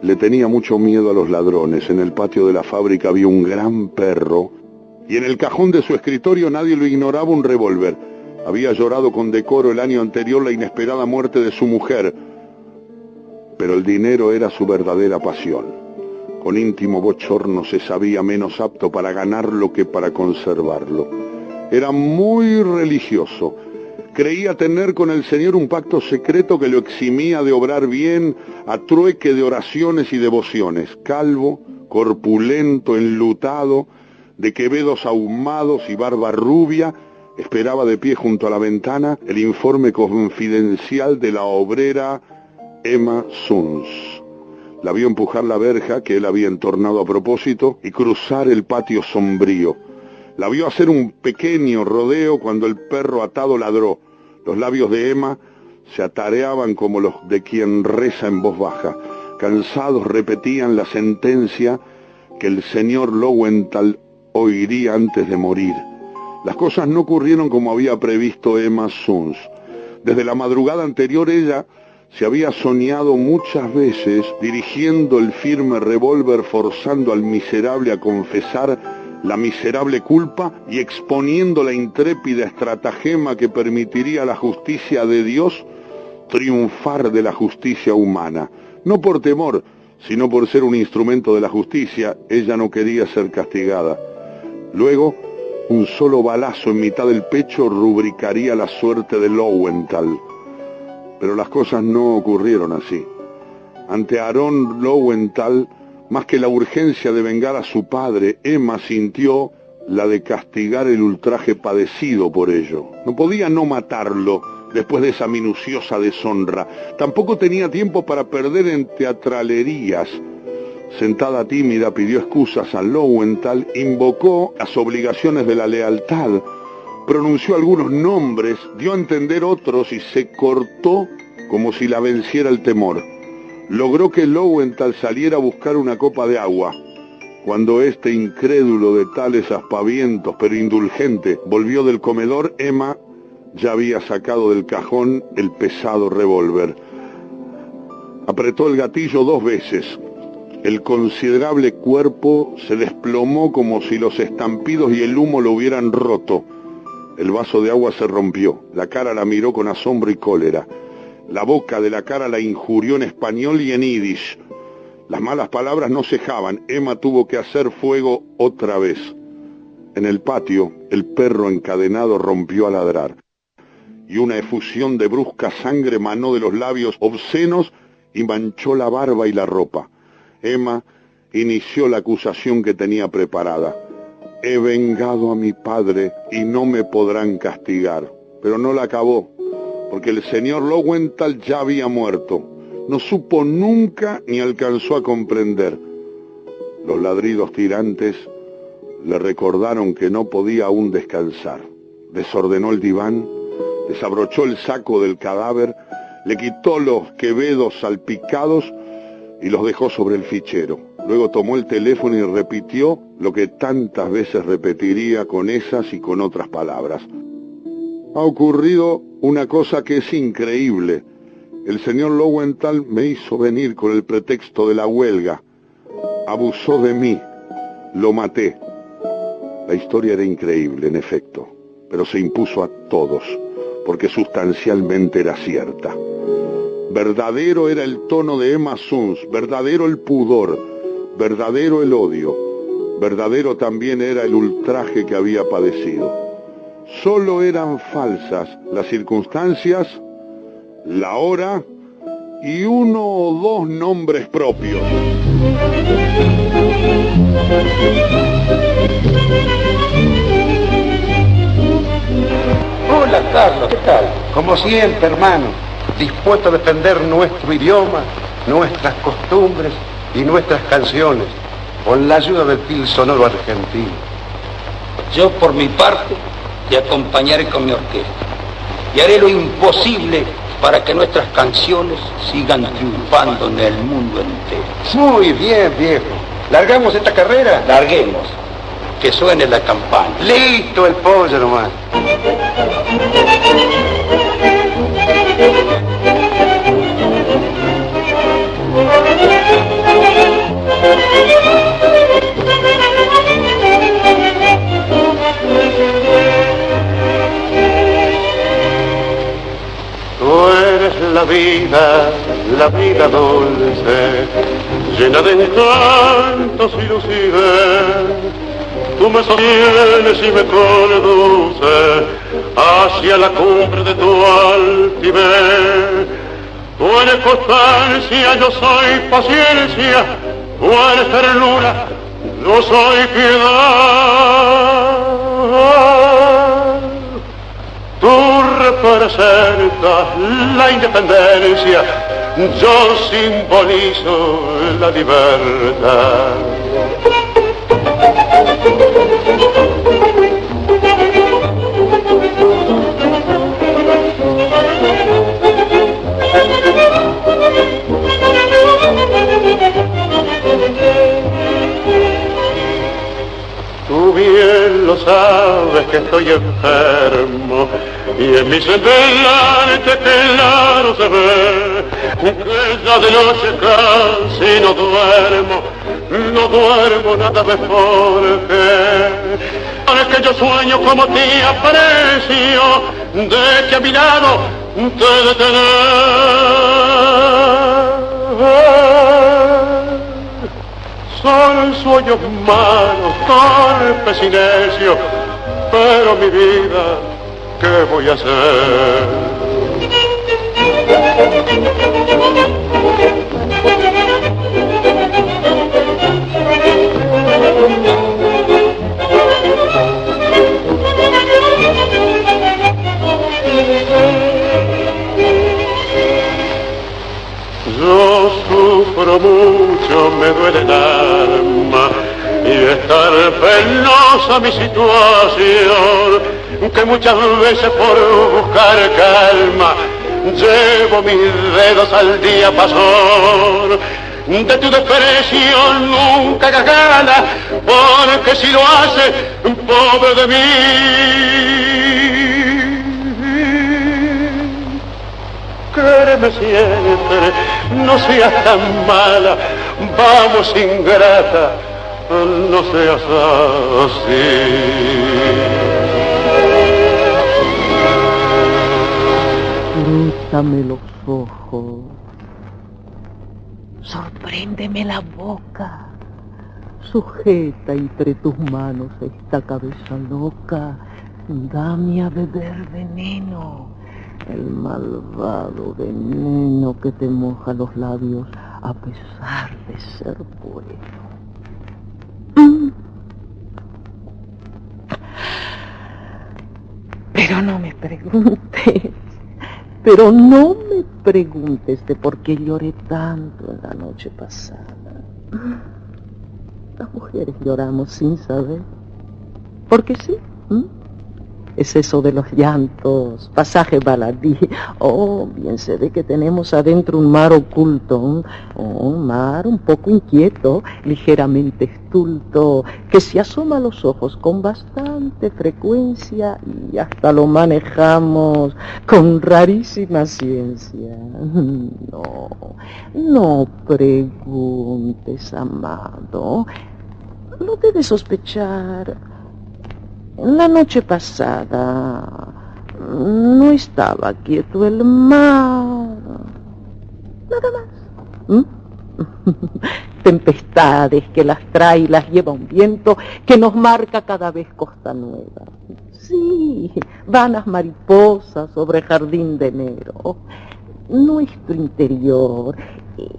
Le tenía mucho miedo a los ladrones. En el patio de la fábrica había un gran perro, y en el cajón de su escritorio nadie lo ignoraba un revólver. Había llorado con decoro el año anterior la inesperada muerte de su mujer, pero el dinero era su verdadera pasión. Con íntimo bochorno se sabía menos apto para ganarlo que para conservarlo. Era muy religioso. Creía tener con el Señor un pacto secreto que lo eximía de obrar bien a trueque de oraciones y devociones. Calvo, corpulento, enlutado, de quevedos ahumados y barba rubia, esperaba de pie junto a la ventana el informe confidencial de la obrera Emma Suns. La vio empujar la verja que él había entornado a propósito y cruzar el patio sombrío. La vio hacer un pequeño rodeo cuando el perro atado ladró. Los labios de Emma se atareaban como los de quien reza en voz baja. Cansados repetían la sentencia que el señor Lowenthal oiría antes de morir. Las cosas no ocurrieron como había previsto Emma Suns. Desde la madrugada anterior ella se había soñado muchas veces dirigiendo el firme revólver, forzando al miserable a confesar la miserable culpa y exponiendo la intrépida estratagema que permitiría a la justicia de Dios triunfar de la justicia humana. No por temor, sino por ser un instrumento de la justicia. Ella no quería ser castigada. Luego, un solo balazo en mitad del pecho rubricaría la suerte de Lowenthal. Pero las cosas no ocurrieron así. Ante Aaron Lowenthal, más que la urgencia de vengar a su padre, Emma sintió la de castigar el ultraje padecido por ello. No podía no matarlo después de esa minuciosa deshonra. Tampoco tenía tiempo para perder en teatralerías. Sentada tímida, pidió excusas a Lowenthal, invocó las obligaciones de la lealtad, pronunció algunos nombres, dio a entender otros y se cortó como si la venciera el temor. Logró que Lowenthal saliera a buscar una copa de agua. Cuando este incrédulo de tales aspavientos, pero indulgente, volvió del comedor, Emma ya había sacado del cajón el pesado revólver. Apretó el gatillo 2 veces. El considerable cuerpo se desplomó como si los estampidos y el humo lo hubieran roto. El vaso de agua se rompió. La cara la miró con asombro y cólera. La boca de la cara la injurió en español y en yiddish. Las malas palabras no cejaban. Emma tuvo que hacer fuego otra vez. En el patio, el perro encadenado rompió a ladrar. Y una efusión de brusca sangre manó de los labios obscenos y manchó la barba y la ropa. Emma inició la acusación que tenía preparada. He vengado a mi padre y no me podrán castigar. Pero no la acabó, porque el señor Lowenthal ya había muerto. No supo nunca ni alcanzó a comprender. Los ladridos tirantes le recordaron que no podía aún descansar. Desordenó el diván, desabrochó el saco del cadáver, le quitó los quevedos salpicados y los dejó sobre el fichero. Luego tomó el teléfono y repitió lo que tantas veces repetiría con esas y con otras palabras. Ha ocurrido una cosa que es increíble. El señor Lowenthal me hizo venir con el pretexto de la huelga. Abusó de mí. Lo maté. La historia era increíble, en efecto, pero se impuso a todos, porque sustancialmente era cierta. Verdadero era el tono de Emma Sunz, verdadero el pudor, verdadero el odio, verdadero también era el ultraje que había padecido. Solo eran falsas las circunstancias, la hora y 1 o 2 nombres propios. Hola, Carlos, ¿qué tal? Como siempre, hermano, dispuesto a defender nuestro idioma, nuestras costumbres y nuestras canciones, con la ayuda del fil sonoro argentino. Yo, por mi parte, te acompañaré con mi orquesta y haré lo imposible para que nuestras canciones sigan triunfando en el mundo entero. Muy bien, viejo. ¿Largamos esta carrera? Larguemos. Que suene la campana. Listo el pollo nomás. Tú eres la vida dulce, llena de encantos y lucidez. Tú me sostienes y me conduces hacia la cumbre de tu altivez. Tú eres constancia, yo soy paciencia. Tú eres ternura, yo soy piedad. Tú representas la independencia, yo simbolizo la libertad. Tú bien lo sabes que estoy enfermo y en mi semblante claro se ve que ya de noche casi no duermo nada mejor que yo sueño como te aprecio, de que a mi lado te detener. Son sueños malos, torpes y necios, pero mi vida, ¿qué voy a hacer? Yo sufro mucho, me duele el alma y estar penosa mi situación, que muchas veces por buscar calma llevo mis dedos al diapasón. De tu desprecio nunca hagas gana, porque si lo hace, pobre de mí. Quéreme siempre, no seas tan mala, vamos ingrata, no seas así. Frútame los ojos, sorpréndeme la boca, sujeta entre tus manos esta cabeza loca, dame a beber veneno, el malvado veneno que te moja los labios a pesar de ser bueno. Pero no me preguntes de por qué lloré tanto en la noche pasada. Las mujeres lloramos sin saber. Porque sí, es eso de los llantos, pasaje baladí. Oh, bien se ve que tenemos adentro un mar oculto, un mar un poco inquieto, ligeramente estulto, que se asoma a los ojos con bastante frecuencia y hasta lo manejamos con rarísima ciencia. No preguntes, amado, lo debes sospechar. La noche pasada no estaba quieto el mar, nada más. Tempestades que las trae y las lleva un viento que nos marca cada vez costa nueva. Sí, vanas mariposas sobre jardín de enero. Nuestro interior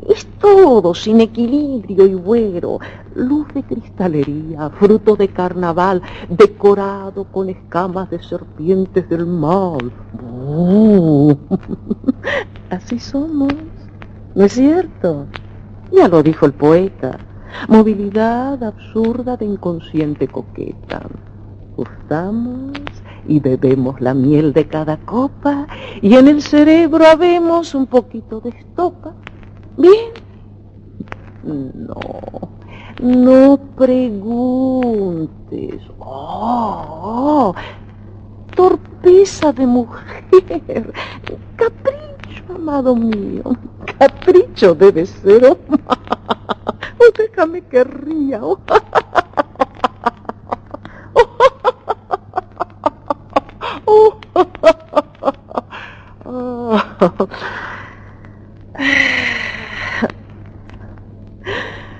es todo sin equilibrio y güero, luz de cristalería, fruto de carnaval, decorado con escamas de serpientes del mal. Así somos, ¿no es cierto? Ya lo dijo el poeta, movilidad absurda de inconsciente coqueta. Gustamos y bebemos la miel de cada copa y en el cerebro habemos un poquito de estopa. ¿Bien? No preguntes. Torpeza de mujer. Capricho, amado mío. Capricho debe ser. Oh, déjame que ría.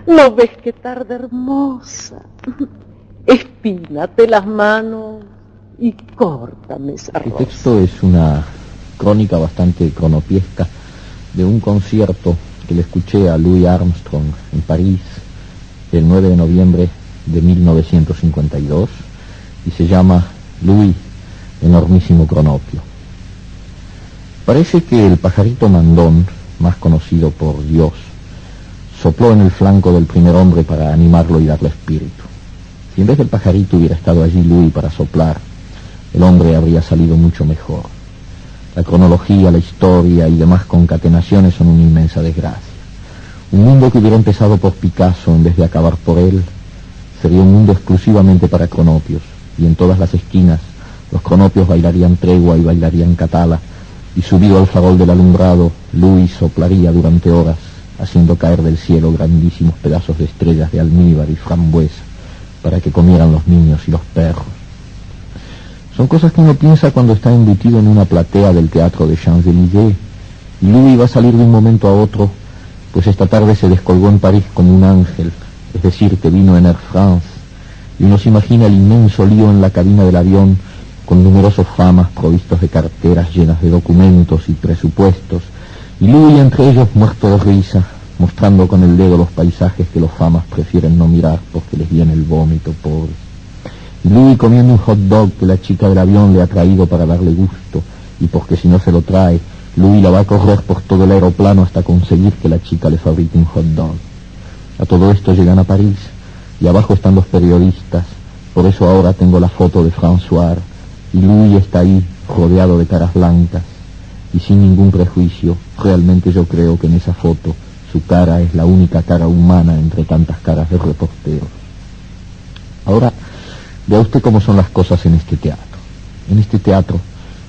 ¿No ves qué tarde hermosa? Espínate las manos y córtame esa rosa. El texto es una crónica bastante cronopiesca de un concierto que le escuché a Louis Armstrong en París el 9 de noviembre de 1952 y se llama Louis, enormísimo cronopio. Parece que el pajarito mandón, más conocido por Dios, sopló en el flanco del primer hombre para animarlo y darle espíritu. Si en vez del pajarito hubiera estado allí Louis para soplar, el hombre habría salido mucho mejor. La cronología, la historia y demás concatenaciones son una inmensa desgracia. Un mundo que hubiera empezado por Picasso en vez de acabar por él, sería un mundo exclusivamente para cronopios, y en todas las esquinas los cronopios bailarían tregua y bailarían catala, y subido al farol del alumbrado, Louis soplaría durante horas, haciendo caer del cielo grandísimos pedazos de estrellas de almíbar y frambuesa para que comieran los niños y los perros. Son cosas que uno piensa cuando está embutido en una platea del teatro de Champs-Élysées, y Louis va a salir de un momento a otro, pues esta tarde se descolgó en París como un ángel, es decir, que vino en Air France, y uno se imagina el inmenso lío en la cabina del avión, con numerosos famas provistos de carteras llenas de documentos y presupuestos, y Louis entre ellos muerto de risa, mostrando con el dedo los paisajes que los famas prefieren no mirar porque les viene el vómito, pobre. Y Louis comiendo un hot dog que la chica del avión le ha traído para darle gusto, y porque si no se lo trae, Louis la va a correr por todo el aeroplano hasta conseguir que la chica le fabrique un hot dog. A todo esto llegan a París, y abajo están los periodistas, por eso ahora tengo la foto de François, y Louis está ahí, rodeado de caras blancas, y sin ningún prejuicio, realmente yo creo que en esa foto su cara es la única cara humana entre tantas caras de reporteros. Ahora, vea usted cómo son las cosas en este teatro. En este teatro,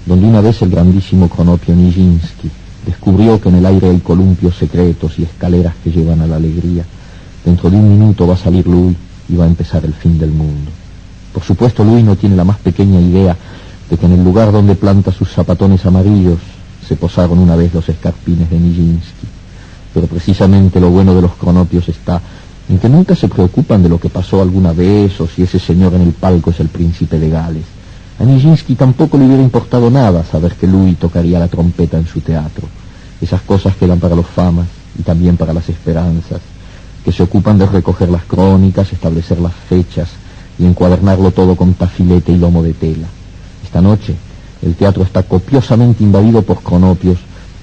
donde una vez el grandísimo Kronopio Nijinsky descubrió que en el aire hay columpios secretos y escaleras que llevan a la alegría. Dentro de un minuto va a salir Louis y va a empezar el fin del mundo. Por supuesto, Louis no tiene la más pequeña idea de que en el lugar donde planta sus zapatones amarillos se posaron una vez los escarpines de Nijinsky. Pero precisamente lo bueno de los cronopios está en que nunca se preocupan de lo que pasó alguna vez o si ese señor en el palco es el príncipe de Gales. A Nijinsky tampoco le hubiera importado nada saber que Louis tocaría la trompeta en su teatro. Esas cosas quedan para los famas y también para las esperanzas, que se ocupan de recoger las crónicas, establecer las fechas y encuadernarlo todo con tafilete y lomo de tela. Esta noche el teatro está copiosamente invadido por cronopios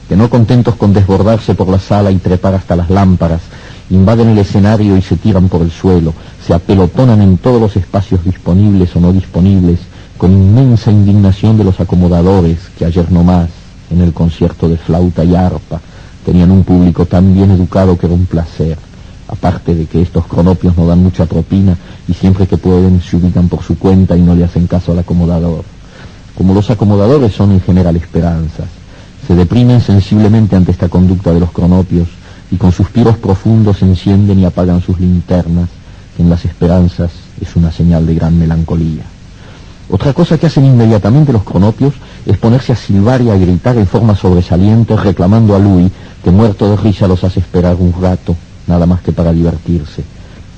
que, no contentos con desbordarse por la sala y trepar hasta las lámparas, invaden el escenario y se tiran por el suelo, se apelotonan en todos los espacios disponibles o no disponibles, con inmensa indignación de los acomodadores que ayer nomás, en el concierto de flauta y arpa, tenían un público tan bien educado que era un placer, aparte de que estos cronopios no dan mucha propina y siempre que pueden se ubican por su cuenta y no le hacen caso al acomodador. Como los acomodadores son en general esperanzas, se deprimen sensiblemente ante esta conducta de los cronopios y con suspiros profundos encienden y apagan sus linternas, que en las esperanzas es una señal de gran melancolía. Otra cosa que hacen inmediatamente los cronopios es ponerse a silbar y a gritar en forma sobresaliente, reclamando a Louis, que muerto de risa los hace esperar un rato, nada más que para divertirse.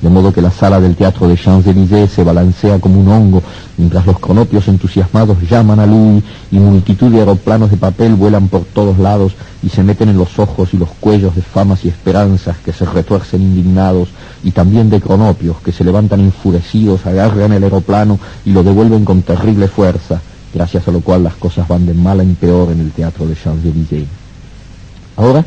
De modo que la sala del teatro de Champs-Élysées se balancea como un hongo, mientras los cronopios entusiasmados llaman a Louis y multitud de aeroplanos de papel vuelan por todos lados y se meten en los ojos y los cuellos de famas y esperanzas que se retuercen indignados, y también de cronopios que se levantan enfurecidos, agarran el aeroplano y lo devuelven con terrible fuerza, gracias a lo cual las cosas van de mal en peor en el teatro de Champs-Élysées. Ahora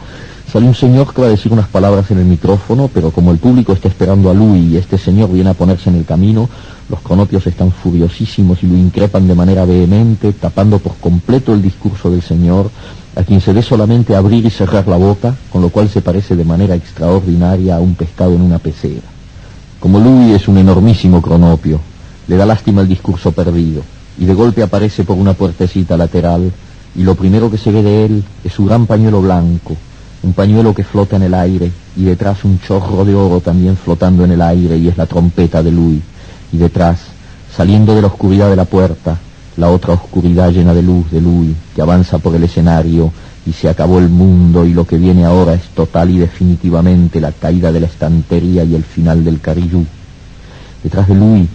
sale un señor que va a decir unas palabras en el micrófono, pero como el público está esperando a Louis y este señor viene a ponerse en el camino, los cronopios están furiosísimos y lo increpan de manera vehemente, tapando por completo el discurso del señor, a quien se ve solamente abrir y cerrar la boca, con lo cual se parece de manera extraordinaria a un pescado en una pecera. Como Louis es un enormísimo cronopio, le da lástima el discurso perdido, y de golpe aparece por una puertecita lateral, y lo primero que se ve de él es su gran pañuelo blanco, un pañuelo que flota en el aire, y detrás un chorro de oro también flotando en el aire, y es la trompeta de Louis. Y detrás, saliendo de la oscuridad de la puerta, la otra oscuridad llena de luz de Louis, que avanza por el escenario, y se acabó el mundo, y lo que viene ahora es total y definitivamente la caída de la estantería y el final del carillú. Detrás de Louis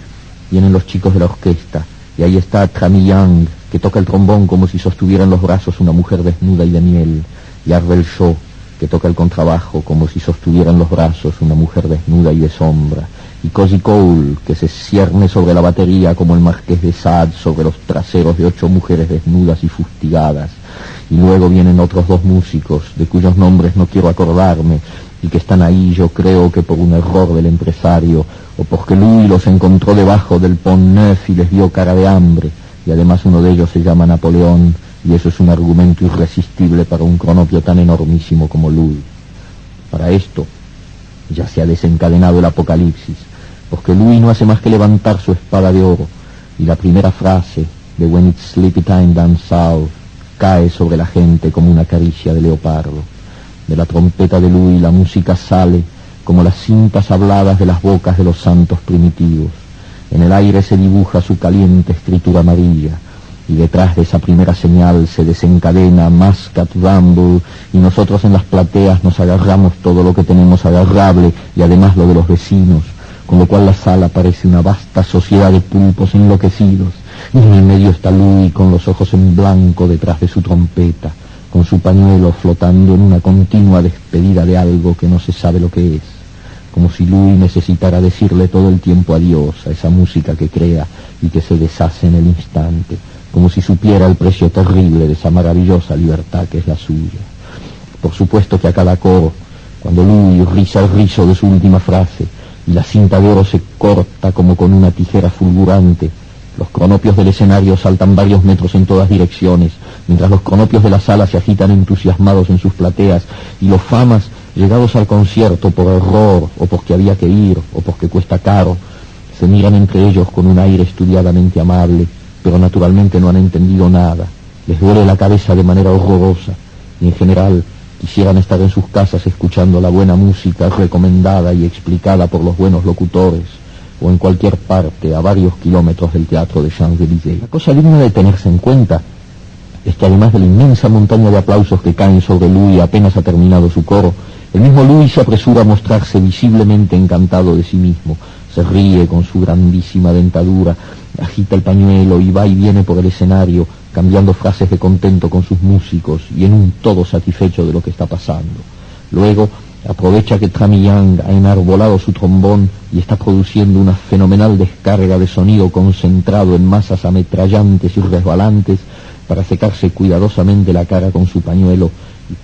vienen los chicos de la orquesta, y ahí está Tramillang, que toca el trombón como si sostuviera en los brazos una mujer desnuda y de miel, y Arbel Shaw, que toca el contrabajo como si sostuviera en los brazos una mujer desnuda y de sombra, y Cozy Cole, que se cierne sobre la batería como el marqués de Sade sobre los traseros de 8 mujeres desnudas y fustigadas. Y luego vienen otros 2 músicos, de cuyos nombres no quiero acordarme, y que están ahí, yo creo que por un error del empresario, o porque Louis los encontró debajo del Pont Neuf y les dio cara de hambre, y además uno de ellos se llama Napoleón, y eso es un argumento irresistible para un cronopio tan enormísimo como Louis. Para esto ya se ha desencadenado el apocalipsis, porque Louis no hace más que levantar su espada de oro, y la primera frase de When it's sleepy time down south cae sobre la gente como una caricia de leopardo. De la trompeta de Louis la música sale como las cintas habladas de las bocas de los santos primitivos. En el aire se dibuja su caliente escritura amarilla, y detrás de esa primera señal se desencadena Muscat Rumble, y nosotros en las plateas nos agarramos todo lo que tenemos agarrable, y además lo de los vecinos, con lo cual la sala parece una vasta sociedad de pulpos enloquecidos, y en el medio está Louis con los ojos en blanco detrás de su trompeta, con su pañuelo flotando en una continua despedida de algo que no se sabe lo que es, como si Louis necesitara decirle todo el tiempo adiós a esa música que crea y que se deshace en el instante, como si supiera el precio terrible de esa maravillosa libertad que es la suya. Por supuesto que a cada coro, cuando Louis riza el rizo de su última frase y la cinta de oro se corta como con una tijera fulgurante, los cronopios del escenario saltan varios metros en todas direcciones, mientras los cronopios de la sala se agitan entusiasmados en sus plateas, y los famas, llegados al concierto por error, o porque había que ir, o porque cuesta caro, se miran entre ellos con un aire estudiadamente amable, pero naturalmente no han entendido nada, les duele la cabeza de manera horrorosa, y en general quisieran estar en sus casas escuchando la buena música recomendada y explicada por los buenos locutores, o en cualquier parte a varios kilómetros del teatro de Champs-Élysées. La cosa digna de tenerse en cuenta es que además de la inmensa montaña de aplausos que caen sobre Louis apenas ha terminado su coro, el mismo Louis se apresura a mostrarse visiblemente encantado de sí mismo. Se ríe con su grandísima dentadura, agita el pañuelo y va y viene por el escenario, cambiando frases de contento con sus músicos y en un todo satisfecho de lo que está pasando. Luego aprovecha que Tramillang ha enarbolado su trombón y está produciendo una fenomenal descarga de sonido concentrado en masas ametrallantes y resbalantes para secarse cuidadosamente la cara con su pañuelo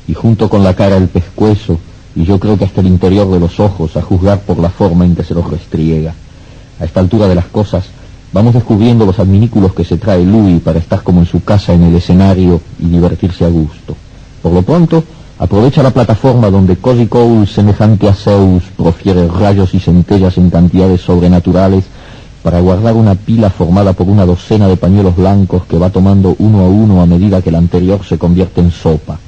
y junto con la cara el pescuezo y yo creo que hasta el interior de los ojos, a juzgar por la forma en que se los restriega. A esta altura de las cosas vamos descubriendo los adminículos que se trae Louis para estar como en su casa en el escenario y divertirse a gusto. Por lo pronto, aprovecha la plataforma donde Cozy Cole, semejante a Zeus, profiere rayos y centellas en cantidades sobrenaturales para guardar una pila formada por una docena de pañuelos blancos que va tomando uno a uno a medida que el anterior se convierte en sopa.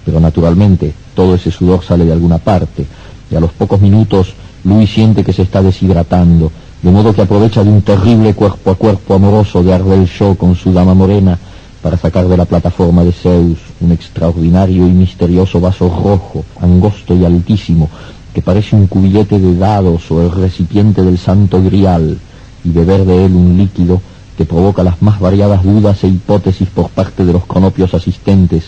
Pero naturalmente todo ese sudor sale de alguna parte y a los pocos minutos Louis siente que se está deshidratando, de modo que aprovecha de un terrible cuerpo a cuerpo amoroso de Ardel Shaw con su dama morena para sacar de la plataforma de Zeus un extraordinario y misterioso vaso rojo, angosto y altísimo, que parece un cubillete de dados o el recipiente del Santo Grial, y beber de él un líquido que provoca las más variadas dudas e hipótesis por parte de los cronopios asistentes,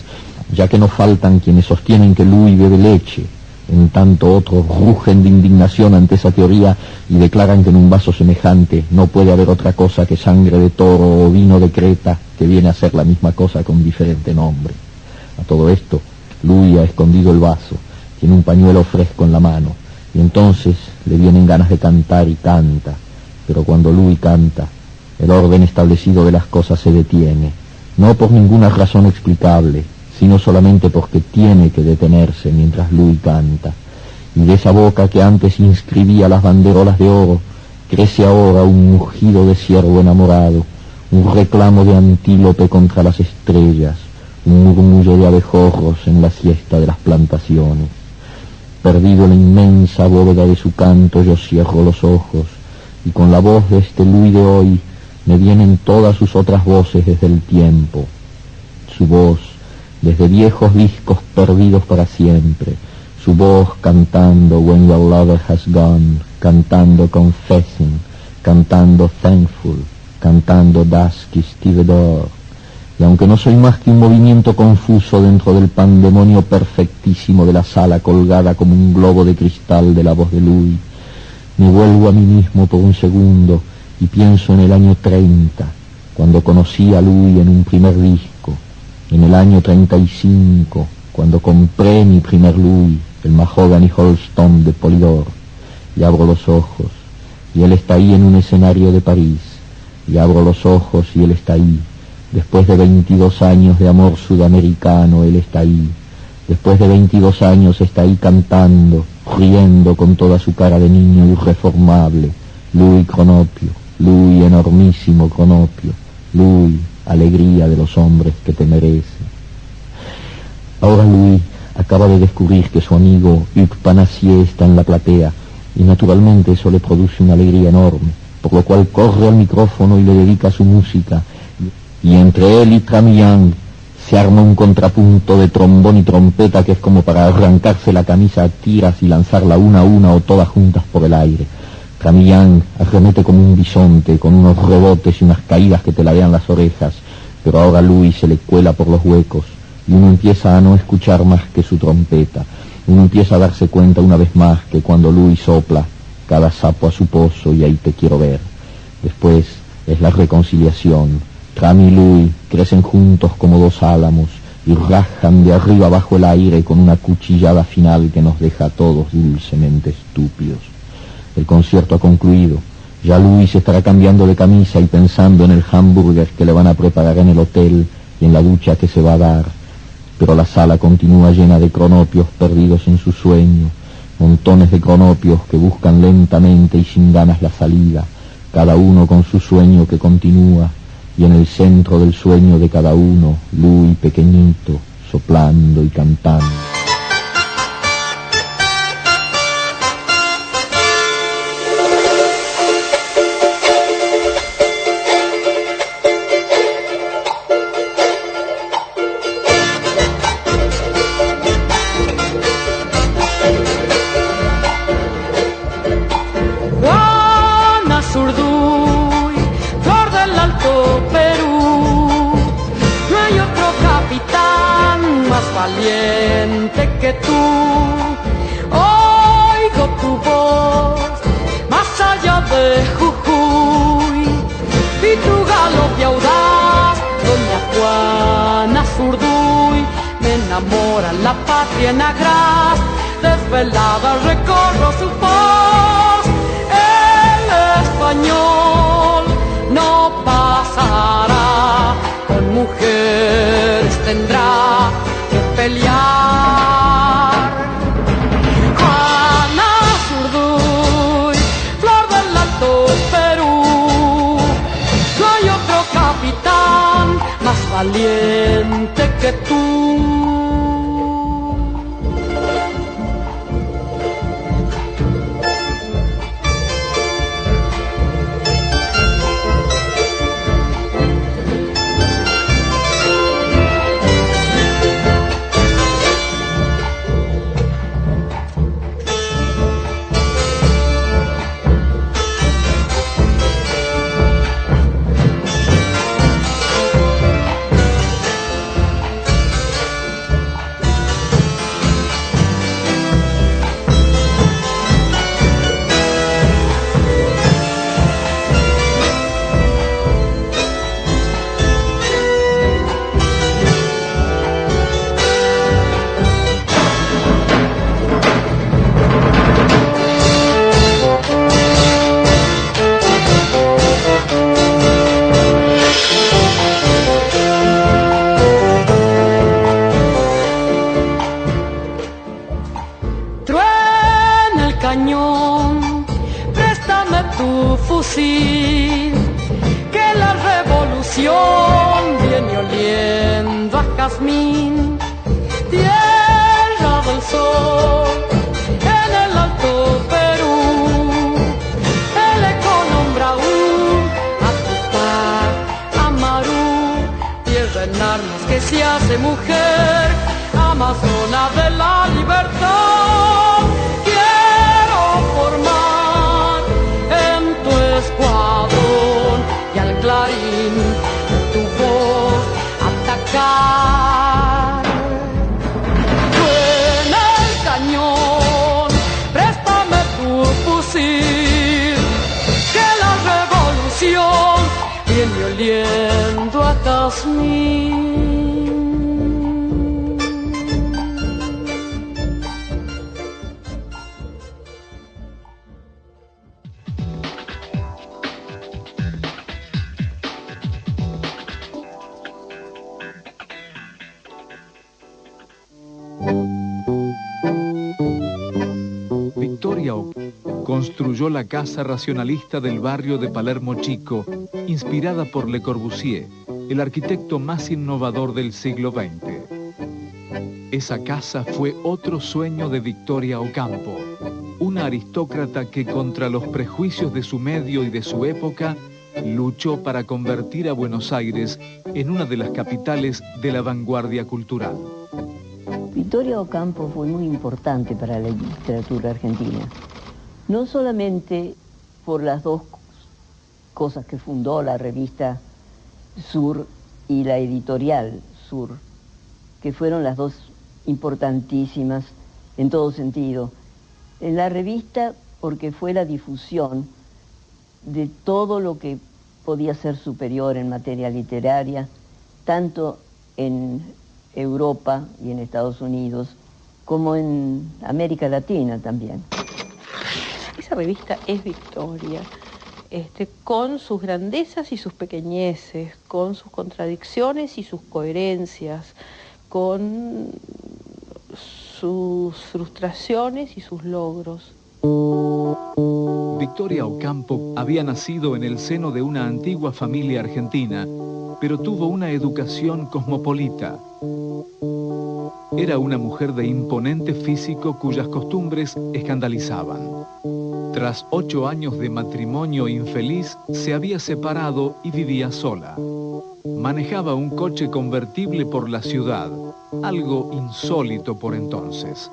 ya que no faltan quienes sostienen que Louis bebe leche. En tanto otros rugen de indignación ante esa teoría y declaran que en un vaso semejante no puede haber otra cosa que sangre de toro o vino de Creta, que viene a ser la misma cosa con diferente nombre. A todo esto, Louis ha escondido el vaso, tiene un pañuelo fresco en la mano, y entonces le vienen ganas de cantar y canta, pero cuando Louis canta, el orden establecido de las cosas se detiene, no por ninguna razón explicable, sino solamente porque tiene que detenerse mientras Louis canta, y de esa boca que antes inscribía las banderolas de oro, crece ahora un mugido de ciervo enamorado, un reclamo de antílope contra las estrellas, un murmullo de abejorros en la siesta de las plantaciones. Perdido en la inmensa bóveda de su canto, yo cierro los ojos, y con la voz de este Louis de hoy me vienen todas sus otras voces desde el tiempo. Su voz, desde viejos discos perdidos para siempre, su voz cantando When Your Lover Has Gone, cantando Confessing, cantando Thankful, cantando Dusky Stevedore. Y aunque no soy más que un movimiento confuso dentro del pandemonio perfectísimo de la sala colgada como un globo de cristal de la voz de Louis, me vuelvo a mí mismo por un segundo y pienso en el año 30, cuando conocí a Louis en un primer disco, en el año 35, cuando compré mi primer Louis, el Mahogany Holston de Polydor, y abro los ojos, y él está ahí en un escenario de París, y abro los ojos y él está ahí, después de 22 años de amor sudamericano, él está ahí, después de 22 años está ahí cantando, riendo con toda su cara de niño irreformable, Louis Cronopio, Louis enormísimo Cronopio, Louis, alegría de los hombres que te merecen. Ahora Louis acaba de descubrir que su amigo Hugues Panassier está en la platea, y naturalmente eso le produce una alegría enorme, por lo cual corre al micrófono y le dedica su música, y entre él y Tramillang se arma un contrapunto de trombón y trompeta que es como para arrancarse la camisa a tiras y lanzarla una a una o todas juntas por el aire. Tramillang arremete como un bisonte, con unos rebotes y unas caídas que te ladean las orejas, pero ahora Louis se le cuela por los huecos, y uno empieza a no escuchar más que su trompeta. Uno empieza a darse cuenta una vez más que cuando Louis sopla, cada sapo a su pozo y ahí te quiero ver. Después es la reconciliación. Tram y Louis crecen juntos como dos álamos y rajan de arriba abajo el aire con una cuchillada final que nos deja a todos dulcemente estúpidos. El concierto ha concluido. Ya Louis estará cambiando de camisa y pensando en el hamburger que le van a preparar en el hotel y en la ducha que se va a dar. Pero la sala continúa llena de cronopios perdidos en su sueño, montones de cronopios que buscan lentamente y sin ganas la salida, cada uno con su sueño que continúa, y en el centro del sueño de cada uno, Louis pequeñito, soplando y cantando. Valiente que tú, oigo tu voz más allá de Jujuy, y tu galope audaz, doña Juana Zurduy, me enamora la patria en agraz, desvelada recorro su voz, el español no pasará, con mujeres tendrá pelear. Juana Zurduy, flor del Alto Perú, no hay otro capitán más valiente que tú. Que la revolución viene oliendo a jazmín, tierra del sol, en el Alto Perú, el eco nombra a Tupac, a Marú, tierra en armas que se hace mujer, amazona de la libertad, quiero formar escuadrón y al clarín tu voz atacar. Suena el cañón, préstame tu fusil, que la revolución viene oliendo a jazmín. Construyó la casa racionalista del barrio de Palermo Chico, inspirada por Le Corbusier, el arquitecto más innovador del siglo XX. Esa casa fue otro sueño de Victoria Ocampo, una aristócrata que contra los prejuicios de su medio y de su época, luchó para convertir a Buenos Aires en una de las capitales de la vanguardia cultural. Victoria Ocampo fue muy importante para la literatura argentina. No solamente por las dos cosas que fundó, la revista Sur y la editorial Sur, que fueron las dos importantísimas en todo sentido. En la revista, porque fue la difusión de todo lo que podía ser superior en materia literaria, tanto en Europa y en Estados Unidos, como en América Latina también. Esa revista es Victoria, con sus grandezas y sus pequeñeces, con sus contradicciones y sus coherencias, con sus frustraciones y sus logros. Victoria Ocampo había nacido en el seno de una antigua familia argentina, pero tuvo una educación cosmopolita. Era una mujer de imponente físico cuyas costumbres escandalizaban. Tras 8 años de matrimonio infeliz, se había separado y vivía sola. Manejaba un coche convertible por la ciudad, algo insólito por entonces.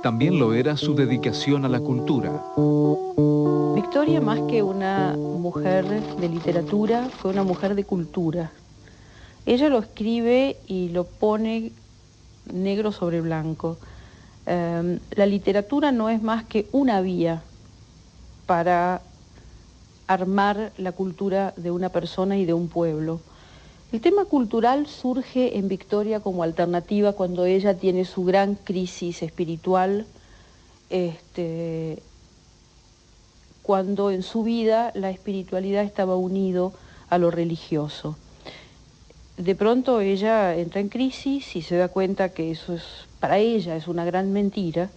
También lo era su dedicación a la cultura. Victoria, más que una mujer de literatura, fue una mujer de cultura. Ella lo escribe y lo pone negro sobre blanco. La literatura no es más que una vía para armar la cultura de una persona y de un pueblo. El tema cultural surge en Victoria como alternativa cuando ella tiene su gran crisis espiritual, cuando en su vida la espiritualidad estaba unido a lo religioso. De pronto ella entra en crisis y se da cuenta que eso es, para ella es una gran mentira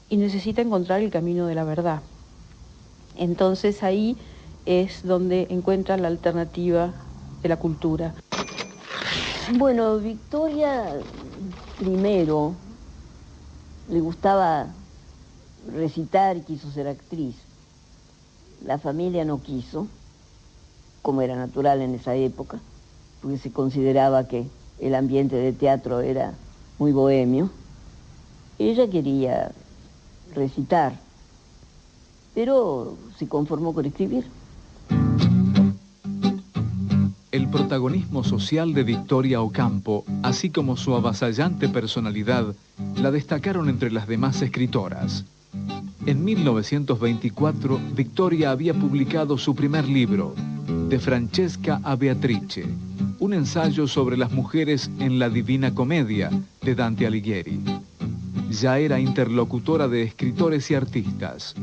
y necesita encontrar el camino de la verdad. Entonces ahí es donde encuentra la alternativa de la cultura. Bueno, Victoria primero le gustaba recitar y quiso ser actriz. La familia no quiso, como era natural en esa época, porque se consideraba que el ambiente de teatro era muy bohemio. Ella quería recitar, pero se conformó con escribir. El protagonismo social de Victoria Ocampo, así como su avasallante personalidad, la destacaron entre las demás escritoras. En 1924, Victoria había publicado su primer libro, De Francesca a Beatrice, un ensayo sobre las mujeres en la Divina Comedia de Dante Alighieri. Ya era interlocutora de escritores y artistas.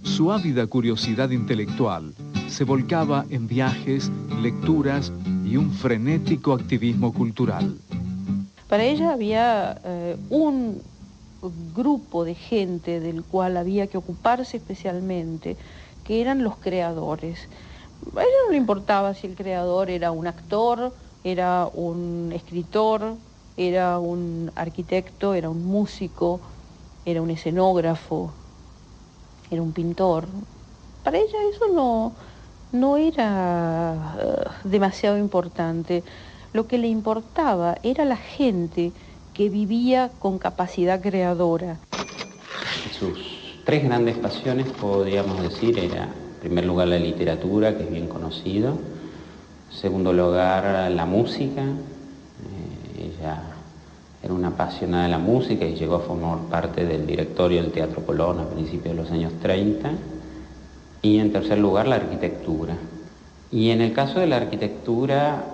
Su ávida curiosidad intelectual se volcaba en viajes, lecturas y un frenético activismo cultural. Para ella había un grupo de gente del cual había que ocuparse especialmente, que eran los creadores. A ella no le importaba si el creador era un actor, era un escritor, era un arquitecto, era un músico, era un escenógrafo, era un pintor. Para ella eso no era demasiado importante. Lo que le importaba era la gente que vivía con capacidad creadora. Sus 3 grandes pasiones, podríamos decir, era, en primer lugar, la literatura, que es bien conocido. En segundo lugar, la música. Ella era una apasionada de la música y llegó a formar parte del directorio del Teatro Colón a principios de los años 30. Y en tercer lugar, la arquitectura. Y en el caso de la arquitectura,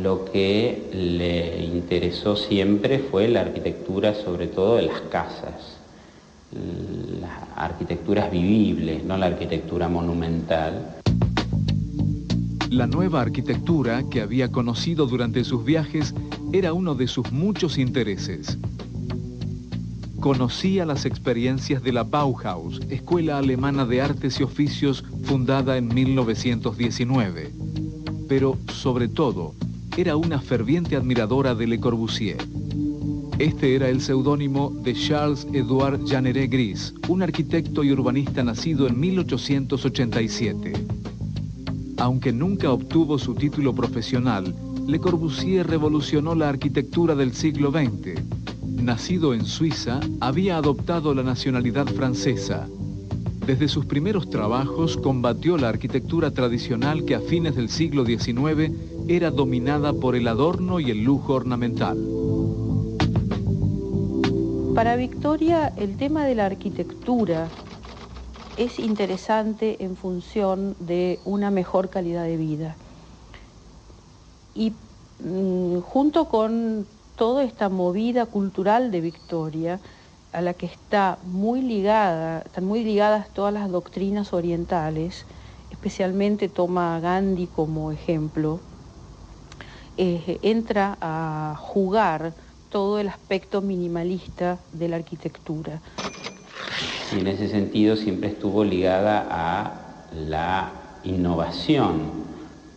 lo que le interesó siempre fue la arquitectura, sobre todo de las casas, las arquitecturas vivibles, no la arquitectura monumental. La nueva arquitectura que había conocido durante sus viajes era uno de sus muchos intereses. Conocía las experiencias de la Bauhaus, escuela alemana de artes y oficios fundada en 1919. Pero, sobre todo, era una ferviente admiradora de Le Corbusier. Este era el seudónimo de Charles-Édouard Jeanneret-Gris, un arquitecto y urbanista nacido en 1887. Aunque nunca obtuvo su título profesional, Le Corbusier revolucionó la arquitectura del siglo XX. Nacido en Suiza, había adoptado la nacionalidad francesa. Desde sus primeros trabajos combatió la arquitectura tradicional que a fines del siglo XIX era dominada por el adorno y el lujo ornamental. Para Victoria, el tema de la arquitectura es interesante en función de una mejor calidad de vida. Y junto con toda esta movida cultural de Victoria, a la que están muy ligadas todas las doctrinas orientales, especialmente toma a Gandhi como ejemplo, entra a jugar todo el aspecto minimalista de la arquitectura. Y en ese sentido siempre estuvo ligada a la innovación,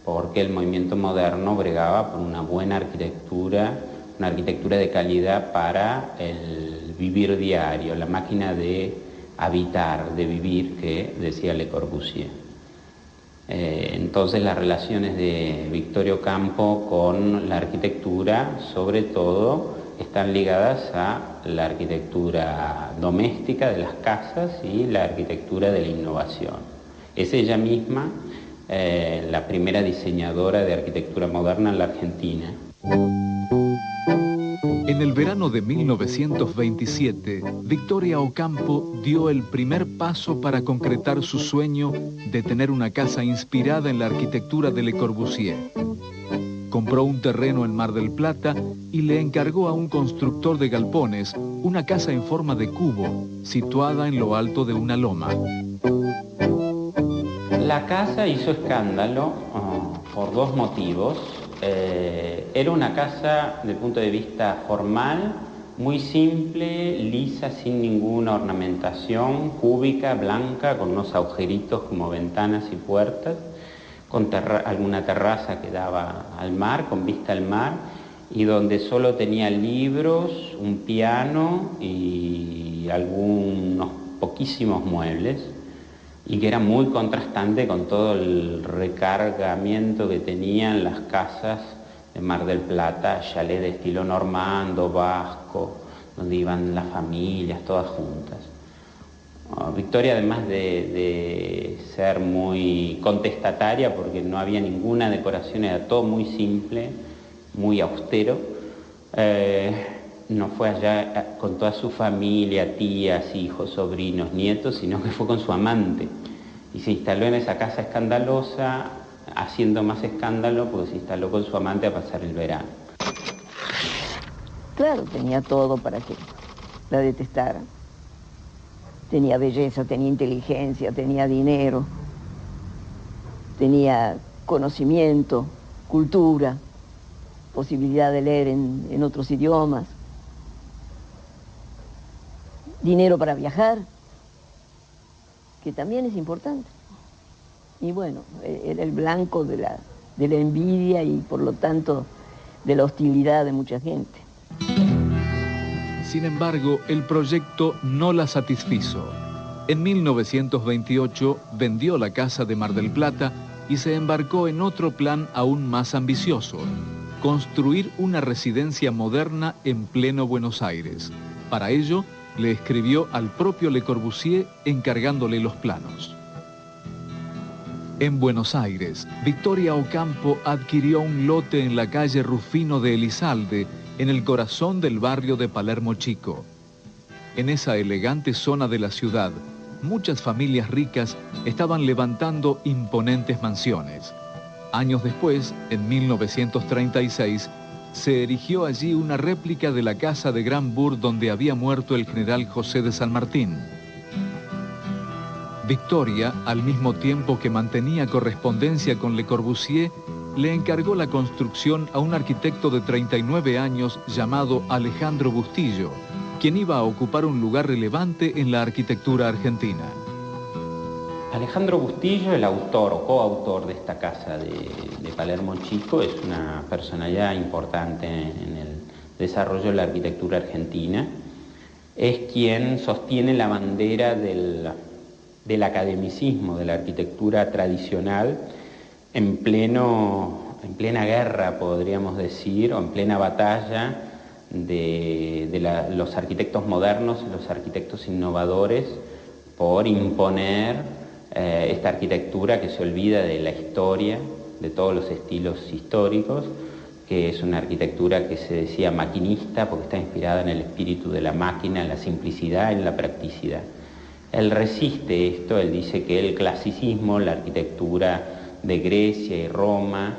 porque el movimiento moderno bregaba por una buena arquitectura una arquitectura de calidad para el vivir diario, la máquina de habitar, de vivir, que decía Le Corbusier. Entonces las relaciones de Victorio Ocampo con la arquitectura, sobre todo, están ligadas a la arquitectura doméstica de las casas y la arquitectura de la innovación. Es ella misma la primera diseñadora de arquitectura moderna en la Argentina. En el verano de 1927, Victoria Ocampo dio el primer paso para concretar su sueño de tener una casa inspirada en la arquitectura de Le Corbusier. Compró un terreno en Mar del Plata y le encargó a un constructor de galpones una casa en forma de cubo, situada en lo alto de una loma. La casa hizo escándalo por dos motivos. Era una casa, desde el punto de vista formal, muy simple, lisa, sin ninguna ornamentación, cúbica, blanca, con unos agujeritos como ventanas y puertas, con alguna terraza que daba al mar, con vista al mar, y donde solo tenía libros, un piano y algunos poquísimos muebles, y que era muy contrastante con todo el recargamiento que tenían las casas de Mar del Plata, chalet de estilo normando, vasco, donde iban las familias todas juntas. Victoria, además de ser muy contestataria, porque no había ninguna decoración, era todo muy simple, muy austero, no fue allá con toda su familia, tías, hijos, sobrinos, nietos, sino que fue con su amante y se instaló en esa casa escandalosa, haciendo más escándalo porque se instaló con su amante a pasar el verano. Claro, tenía todo para que la detestaran. Tenía belleza, tenía inteligencia, tenía dinero, tenía conocimiento, cultura, posibilidad de leer en otros idiomas, dinero para viajar, que también es importante. Y bueno, era el blanco de la envidia y por lo tanto de la hostilidad de mucha gente. Sin embargo, el proyecto no la satisfizo. En 1928 vendió la casa de Mar del Plata y se embarcó en otro plan aún más ambicioso: construir una residencia moderna en pleno Buenos Aires. Para ello, le escribió al propio Le Corbusier encargándole los planos. En Buenos Aires, Victoria Ocampo adquirió un lote en la calle Rufino de Elizalde, en el corazón del barrio de Palermo Chico. En esa elegante zona de la ciudad, muchas familias ricas estaban levantando imponentes mansiones. Años después, en 1936, se erigió allí una réplica de la casa de Granbourg donde había muerto el general José de San Martín. Victoria, al mismo tiempo que mantenía correspondencia con Le Corbusier, le encargó la construcción a un arquitecto de 39 años llamado Alejandro Bustillo, quien iba a ocupar un lugar relevante en la arquitectura argentina. Alejandro Bustillo, el autor o coautor de esta casa de Palermo Chico, es una personalidad importante en el desarrollo de la arquitectura argentina. Es quien sostiene la bandera del academicismo de la arquitectura tradicional en plena guerra, podríamos decir, o en plena batalla de los arquitectos modernos y los arquitectos innovadores por imponer esta arquitectura que se olvida de la historia, de todos los estilos históricos, que es una arquitectura que se decía maquinista porque está inspirada en el espíritu de la máquina, en la simplicidad, en la practicidad. Él resiste esto, él dice que el clasicismo, la arquitectura de Grecia y Roma,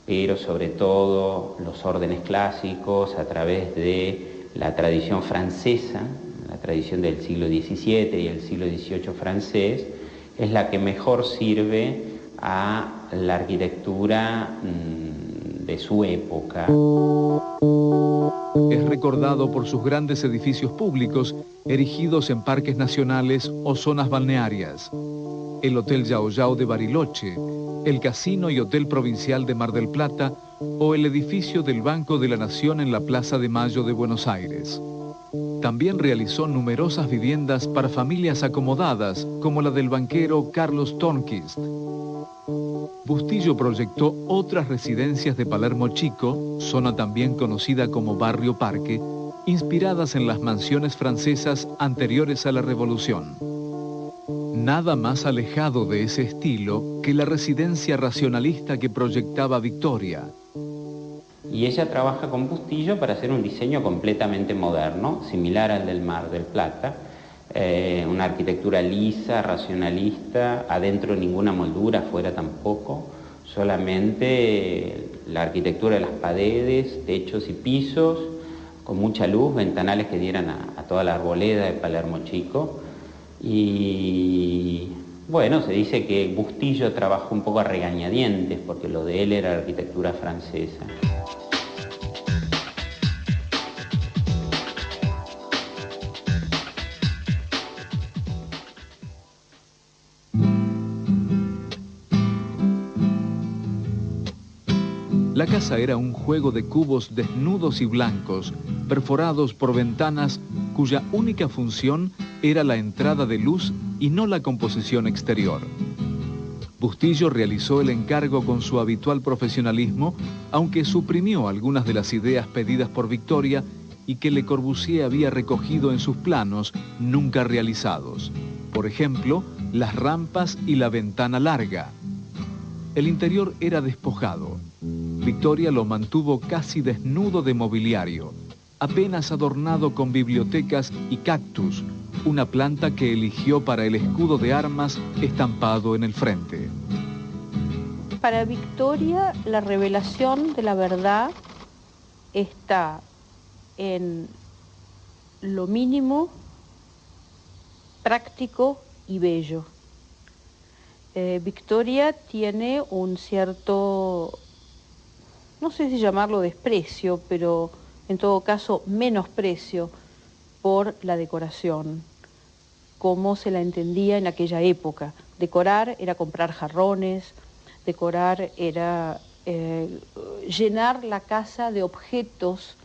pero sobre todo los órdenes clásicos a través de la tradición francesa, la tradición del siglo XVII y el siglo XVIII francés, es la que mejor sirve a la arquitectura de su época. Es recordado por sus grandes edificios públicos erigidos en parques nacionales o zonas balnearias. El Hotel Yao Yao de Bariloche, el Casino y Hotel Provincial de Mar del Plata o el edificio del Banco de la Nación en la Plaza de Mayo de Buenos Aires. También realizó numerosas viviendas para familias acomodadas, como la del banquero Carlos Tornquist. Bustillo proyectó otras residencias de Palermo Chico, zona también conocida como Barrio Parque, inspiradas en las mansiones francesas anteriores a la Revolución. Nada más alejado de ese estilo que la residencia racionalista que proyectaba Victoria. Y ella trabaja con Bustillo para hacer un diseño completamente moderno, similar al del Mar del Plata, una arquitectura lisa, racionalista, adentro ninguna moldura, afuera tampoco, solamente la arquitectura de las paredes, techos y pisos, con mucha luz, ventanales que dieran a toda la arboleda de Palermo Chico. Y bueno, se dice que Bustillo trabajó un poco a regañadientes, porque lo de él era arquitectura francesa. La casa era un juego de cubos desnudos y blancos, perforados por ventanas cuya única función era la entrada de luz y no la composición exterior. Bustillo realizó el encargo con su habitual profesionalismo, aunque suprimió algunas de las ideas pedidas por Victoria y que Le Corbusier había recogido en sus planos nunca realizados. Por ejemplo, las rampas y la ventana larga. El interior era despojado. Victoria lo mantuvo casi desnudo de mobiliario, apenas adornado con bibliotecas y cactus, una planta que eligió para el escudo de armas estampado en el frente. Para Victoria, la revelación de la verdad está en lo mínimo, práctico y bello. Victoria tiene un cierto, no sé si llamarlo desprecio, pero en todo caso menosprecio por la decoración, como se la entendía en aquella época. Decorar era comprar jarrones, decorar era llenar la casa de objetos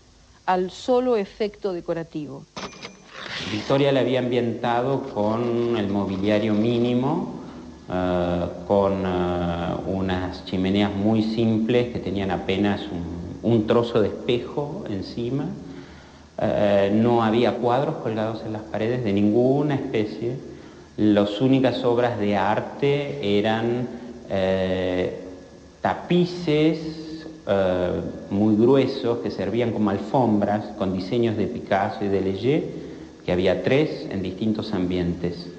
al solo efecto decorativo. Victoria la había ambientado con el mobiliario mínimo, con unas chimeneas muy simples que tenían apenas un trozo de espejo encima. No había cuadros colgados en las paredes de ninguna especie. Las únicas obras de arte eran tapices muy gruesos que servían como alfombras con diseños de Picasso y de Leger, que había 3 en distintos ambientes,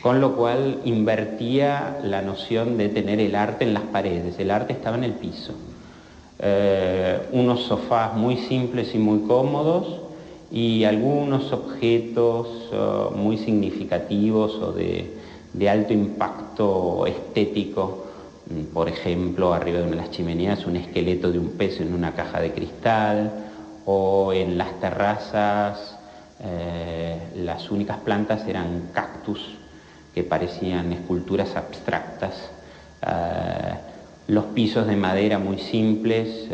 con lo cual invertía la noción de tener el arte en las paredes. El arte estaba en el piso. Unos sofás muy simples y muy cómodos y algunos objetos muy significativos o de alto impacto estético. Por ejemplo, arriba de una de las chimeneas un esqueleto de un pez en una caja de cristal, o en las terrazas las únicas plantas eran cactus que parecían esculturas abstractas. Los pisos de madera muy simples,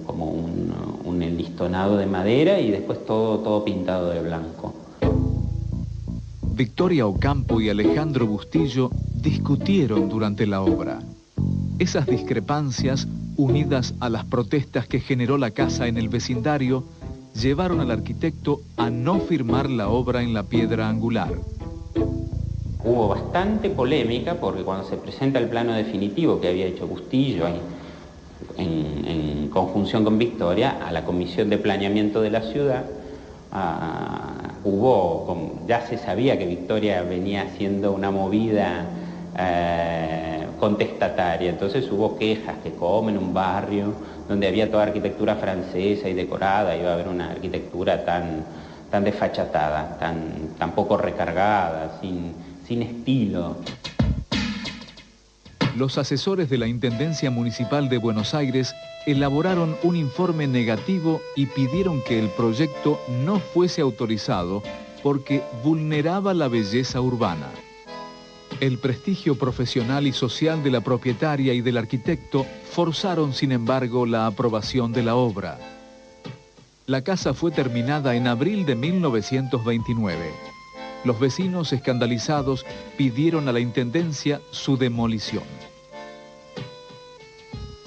como un enlistonado de madera, y después todo pintado de blanco. Victoria Ocampo y Alejandro Bustillo discutieron durante la obra. Esas discrepancias, unidas a las protestas que generó la casa en el vecindario, llevaron al arquitecto a no firmar la obra en la piedra angular. Hubo bastante polémica porque cuando se presenta el plano definitivo que había hecho Bustillo en conjunción con Victoria a la Comisión de Planeamiento de la ciudad, ya se sabía que Victoria venía haciendo una movida contestataria, entonces hubo quejas que como en un barrio donde había toda arquitectura francesa y decorada iba a haber una arquitectura tan desfachatada, tan poco recargada, sin estilo. Los asesores de la Intendencia Municipal de Buenos Aires elaboraron un informe negativo y pidieron que el proyecto no fuese autorizado porque vulneraba la belleza urbana. El prestigio profesional y social de la propietaria y del arquitecto forzaron, sin embargo, la aprobación de la obra. La casa fue terminada en abril de 1929. Los vecinos, escandalizados, pidieron a la intendencia su demolición.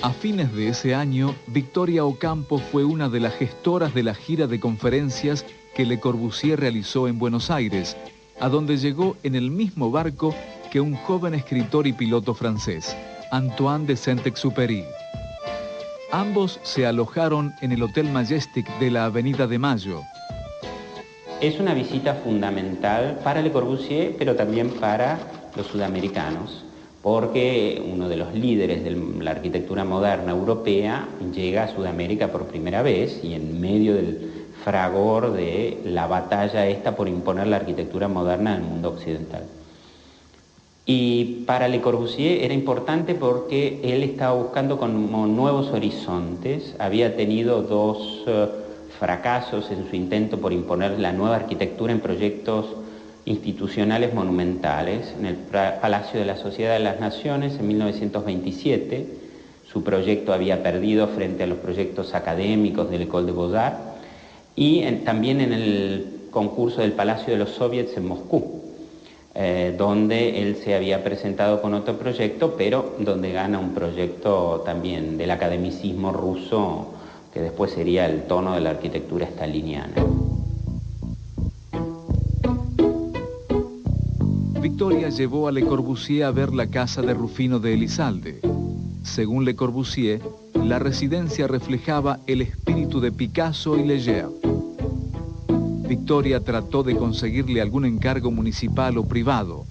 A fines de ese año, Victoria Ocampo fue una de las gestoras de la gira de conferencias que Le Corbusier realizó en Buenos Aires, a donde llegó en el mismo barco que un joven escritor y piloto francés, Antoine de Saint-Exupéry. Ambos se alojaron en el Hotel Majestic de la Avenida de Mayo. Es una visita fundamental para Le Corbusier, pero también para los sudamericanos, porque uno de los líderes de la arquitectura moderna europea llega a Sudamérica por primera vez y en medio del fragor de la batalla esta por imponer la arquitectura moderna en el mundo occidental. Y para Le Corbusier era importante porque él estaba buscando como nuevos horizontes, había tenido dos fracasos en su intento por imponer la nueva arquitectura en proyectos institucionales monumentales. En el Palacio de la Sociedad de las Naciones, en 1927, su proyecto había perdido frente a los proyectos académicos del École des Beaux-Arts, y también en el concurso del Palacio de los Soviets en Moscú, donde él se había presentado con otro proyecto, pero donde gana un proyecto también del academicismo ruso, que después sería el tono de la arquitectura staliniana. Victoria llevó a Le Corbusier a ver la casa de Rufino de Elizalde. Según Le Corbusier, la residencia reflejaba el espíritu de Picasso y Leger. Victoria trató de conseguirle algún encargo municipal o privado.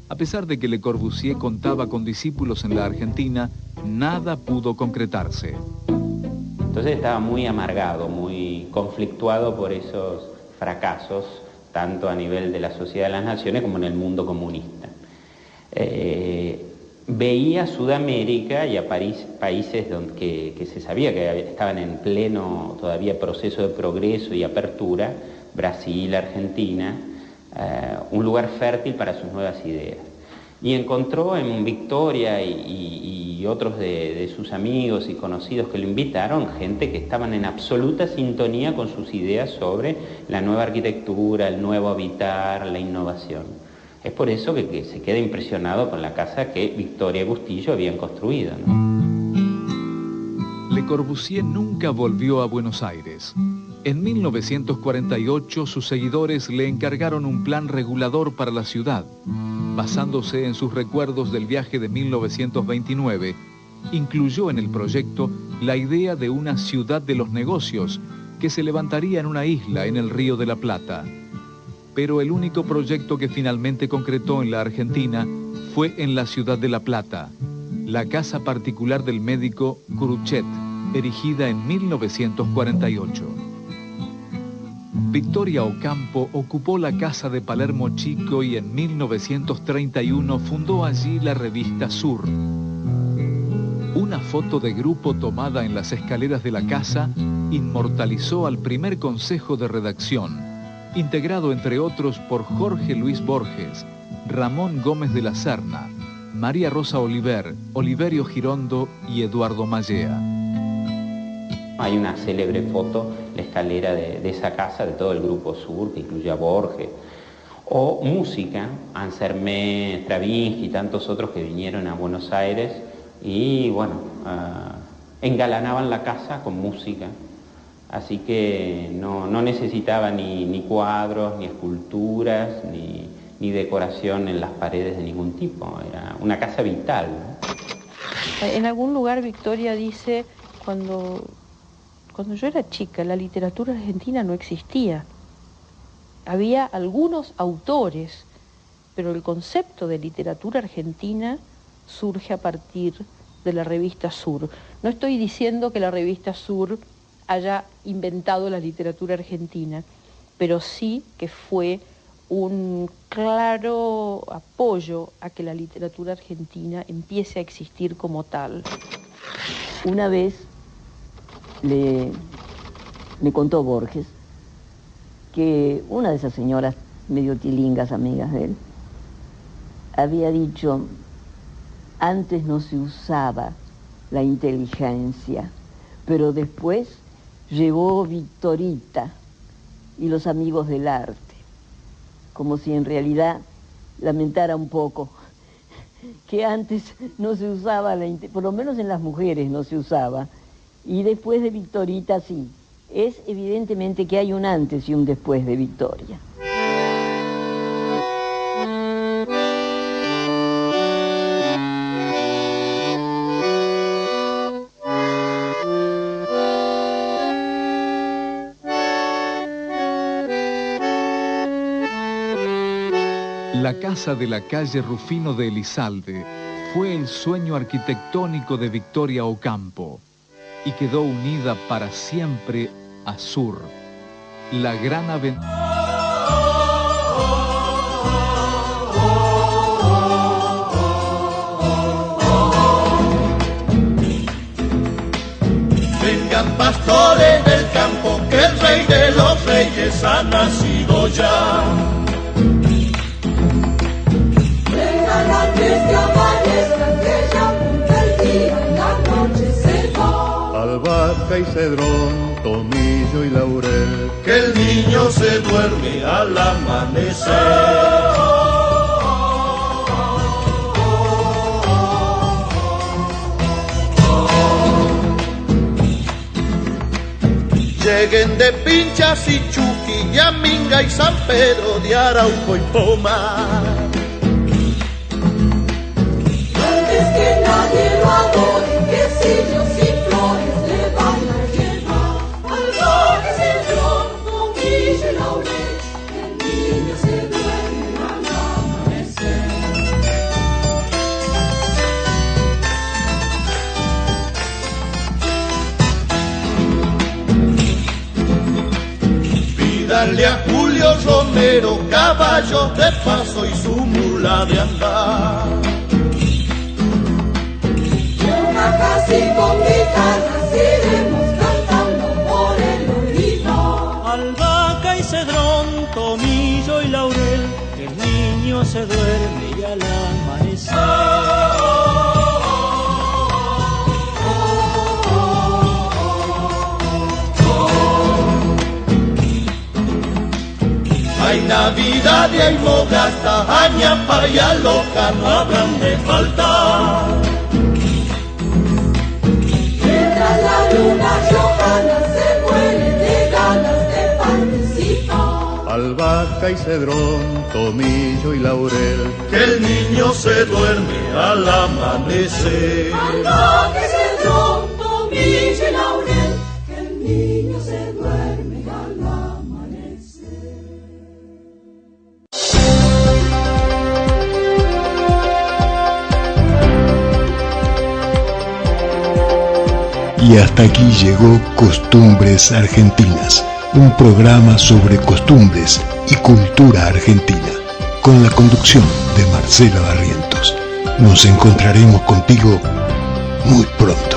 A pesar de que Le Corbusier contaba con discípulos en la Argentina, nada pudo concretarse. Entonces estaba muy amargado, muy conflictuado por esos fracasos, tanto a nivel de la Sociedad de las Naciones como en el mundo comunista. Veía Sudamérica y a países que se sabía que estaban en pleno todavía proceso de progreso y apertura, Brasil, Argentina, un lugar fértil para sus nuevas ideas. Y encontró en Victoria y otros de sus amigos y conocidos que lo invitaron, gente que estaban en absoluta sintonía con sus ideas sobre la nueva arquitectura, el nuevo habitar, la innovación. Es por eso que se queda impresionado con la casa que Victoria y Bustillo habían construido, ¿no? Le Corbusier nunca volvió a Buenos Aires. En 1948 sus seguidores le encargaron un plan regulador para la ciudad. Basándose en sus recuerdos del viaje de 1929, incluyó en el proyecto la idea de una ciudad de los negocios que se levantaría en una isla en el Río de la Plata. Pero el único proyecto que finalmente concretó en la Argentina fue en la ciudad de La Plata, la casa particular del médico Cruchet, erigida en 1948. Victoria Ocampo ocupó la casa de Palermo Chico y en 1931 fundó allí la revista Sur. Una foto de grupo tomada en las escaleras de la casa inmortalizó al primer consejo de redacción, integrado entre otros por Jorge Luis Borges, Ramón Gómez de la Serna, María Rosa Oliver, Oliverio Girondo y Eduardo Mallea. Hay una célebre foto, la escalera de esa casa, de todo el grupo Sur, que incluye a Borges, o música, Ansermet, Stravinsky y tantos otros que vinieron a Buenos Aires y, bueno, engalanaban la casa con música. Así que no necesitaba ni cuadros, ni esculturas, ni decoración en las paredes de ningún tipo. Era una casa vital, ¿no? En algún lugar Victoria dice, cuando yo era chica, la literatura argentina no existía. Había algunos autores, pero el concepto de literatura argentina surge a partir de la revista Sur. No estoy diciendo que la revista Sur haya inventado la literatura argentina, pero sí que fue un claro apoyo a que la literatura argentina empiece a existir como tal. Una vez me contó Borges que una de esas señoras medio tilingas, amigas de él, había dicho, antes no se usaba la inteligencia, pero después llegó Victorita y los amigos del arte, como si en realidad lamentara un poco que antes no se usaba por lo menos en las mujeres no se usaba, y después de Victorita sí. Es evidentemente que hay un antes y un después de Victoria. La casa de la calle Rufino de Elizalde fue el sueño arquitectónico de Victoria Ocampo y quedó unida para siempre a Sur, la gran aventura. Vengan pastores del campo, que el rey de los reyes ha nacido ya. Vengan antes que amanezca, que ya apunta el día y la noche se va. Albahaca y cedrón, tomillo y laurel, que el niño se duerme al amanecer. Lleguen de Pinchas y Chuqui, Yaminga y San Pedro de Arauco y Pomar. Antes que nadie lo adore, que sillos y flores le van a llevar. Albahaca y cedrón, tomillo y laurel, el niño se duerme al amanecer. Pídanle a Julio Romero caballos de paso y su mula de andar. Una casi con guitarras iremos cantando por el oído. Albahaca y cedrón, tomillo y laurel, el niño se duerme y al amanecer. Hay Navidad y hay mogasta, añapa y aloca no habrán de faltar. Mientras la luna johanna se muere de ganas de participar. Albahaca y cedrón, tomillo y laurel, que el niño se duerme al amanecer. Albahaca y cedrón, tomillo y laurel, que el niño se duerme al amanecer. Y hasta aquí llegó Costumbres Argentinas, un programa sobre costumbres y cultura argentina, con la conducción de Marcela Barrientos. Nos encontraremos contigo muy pronto.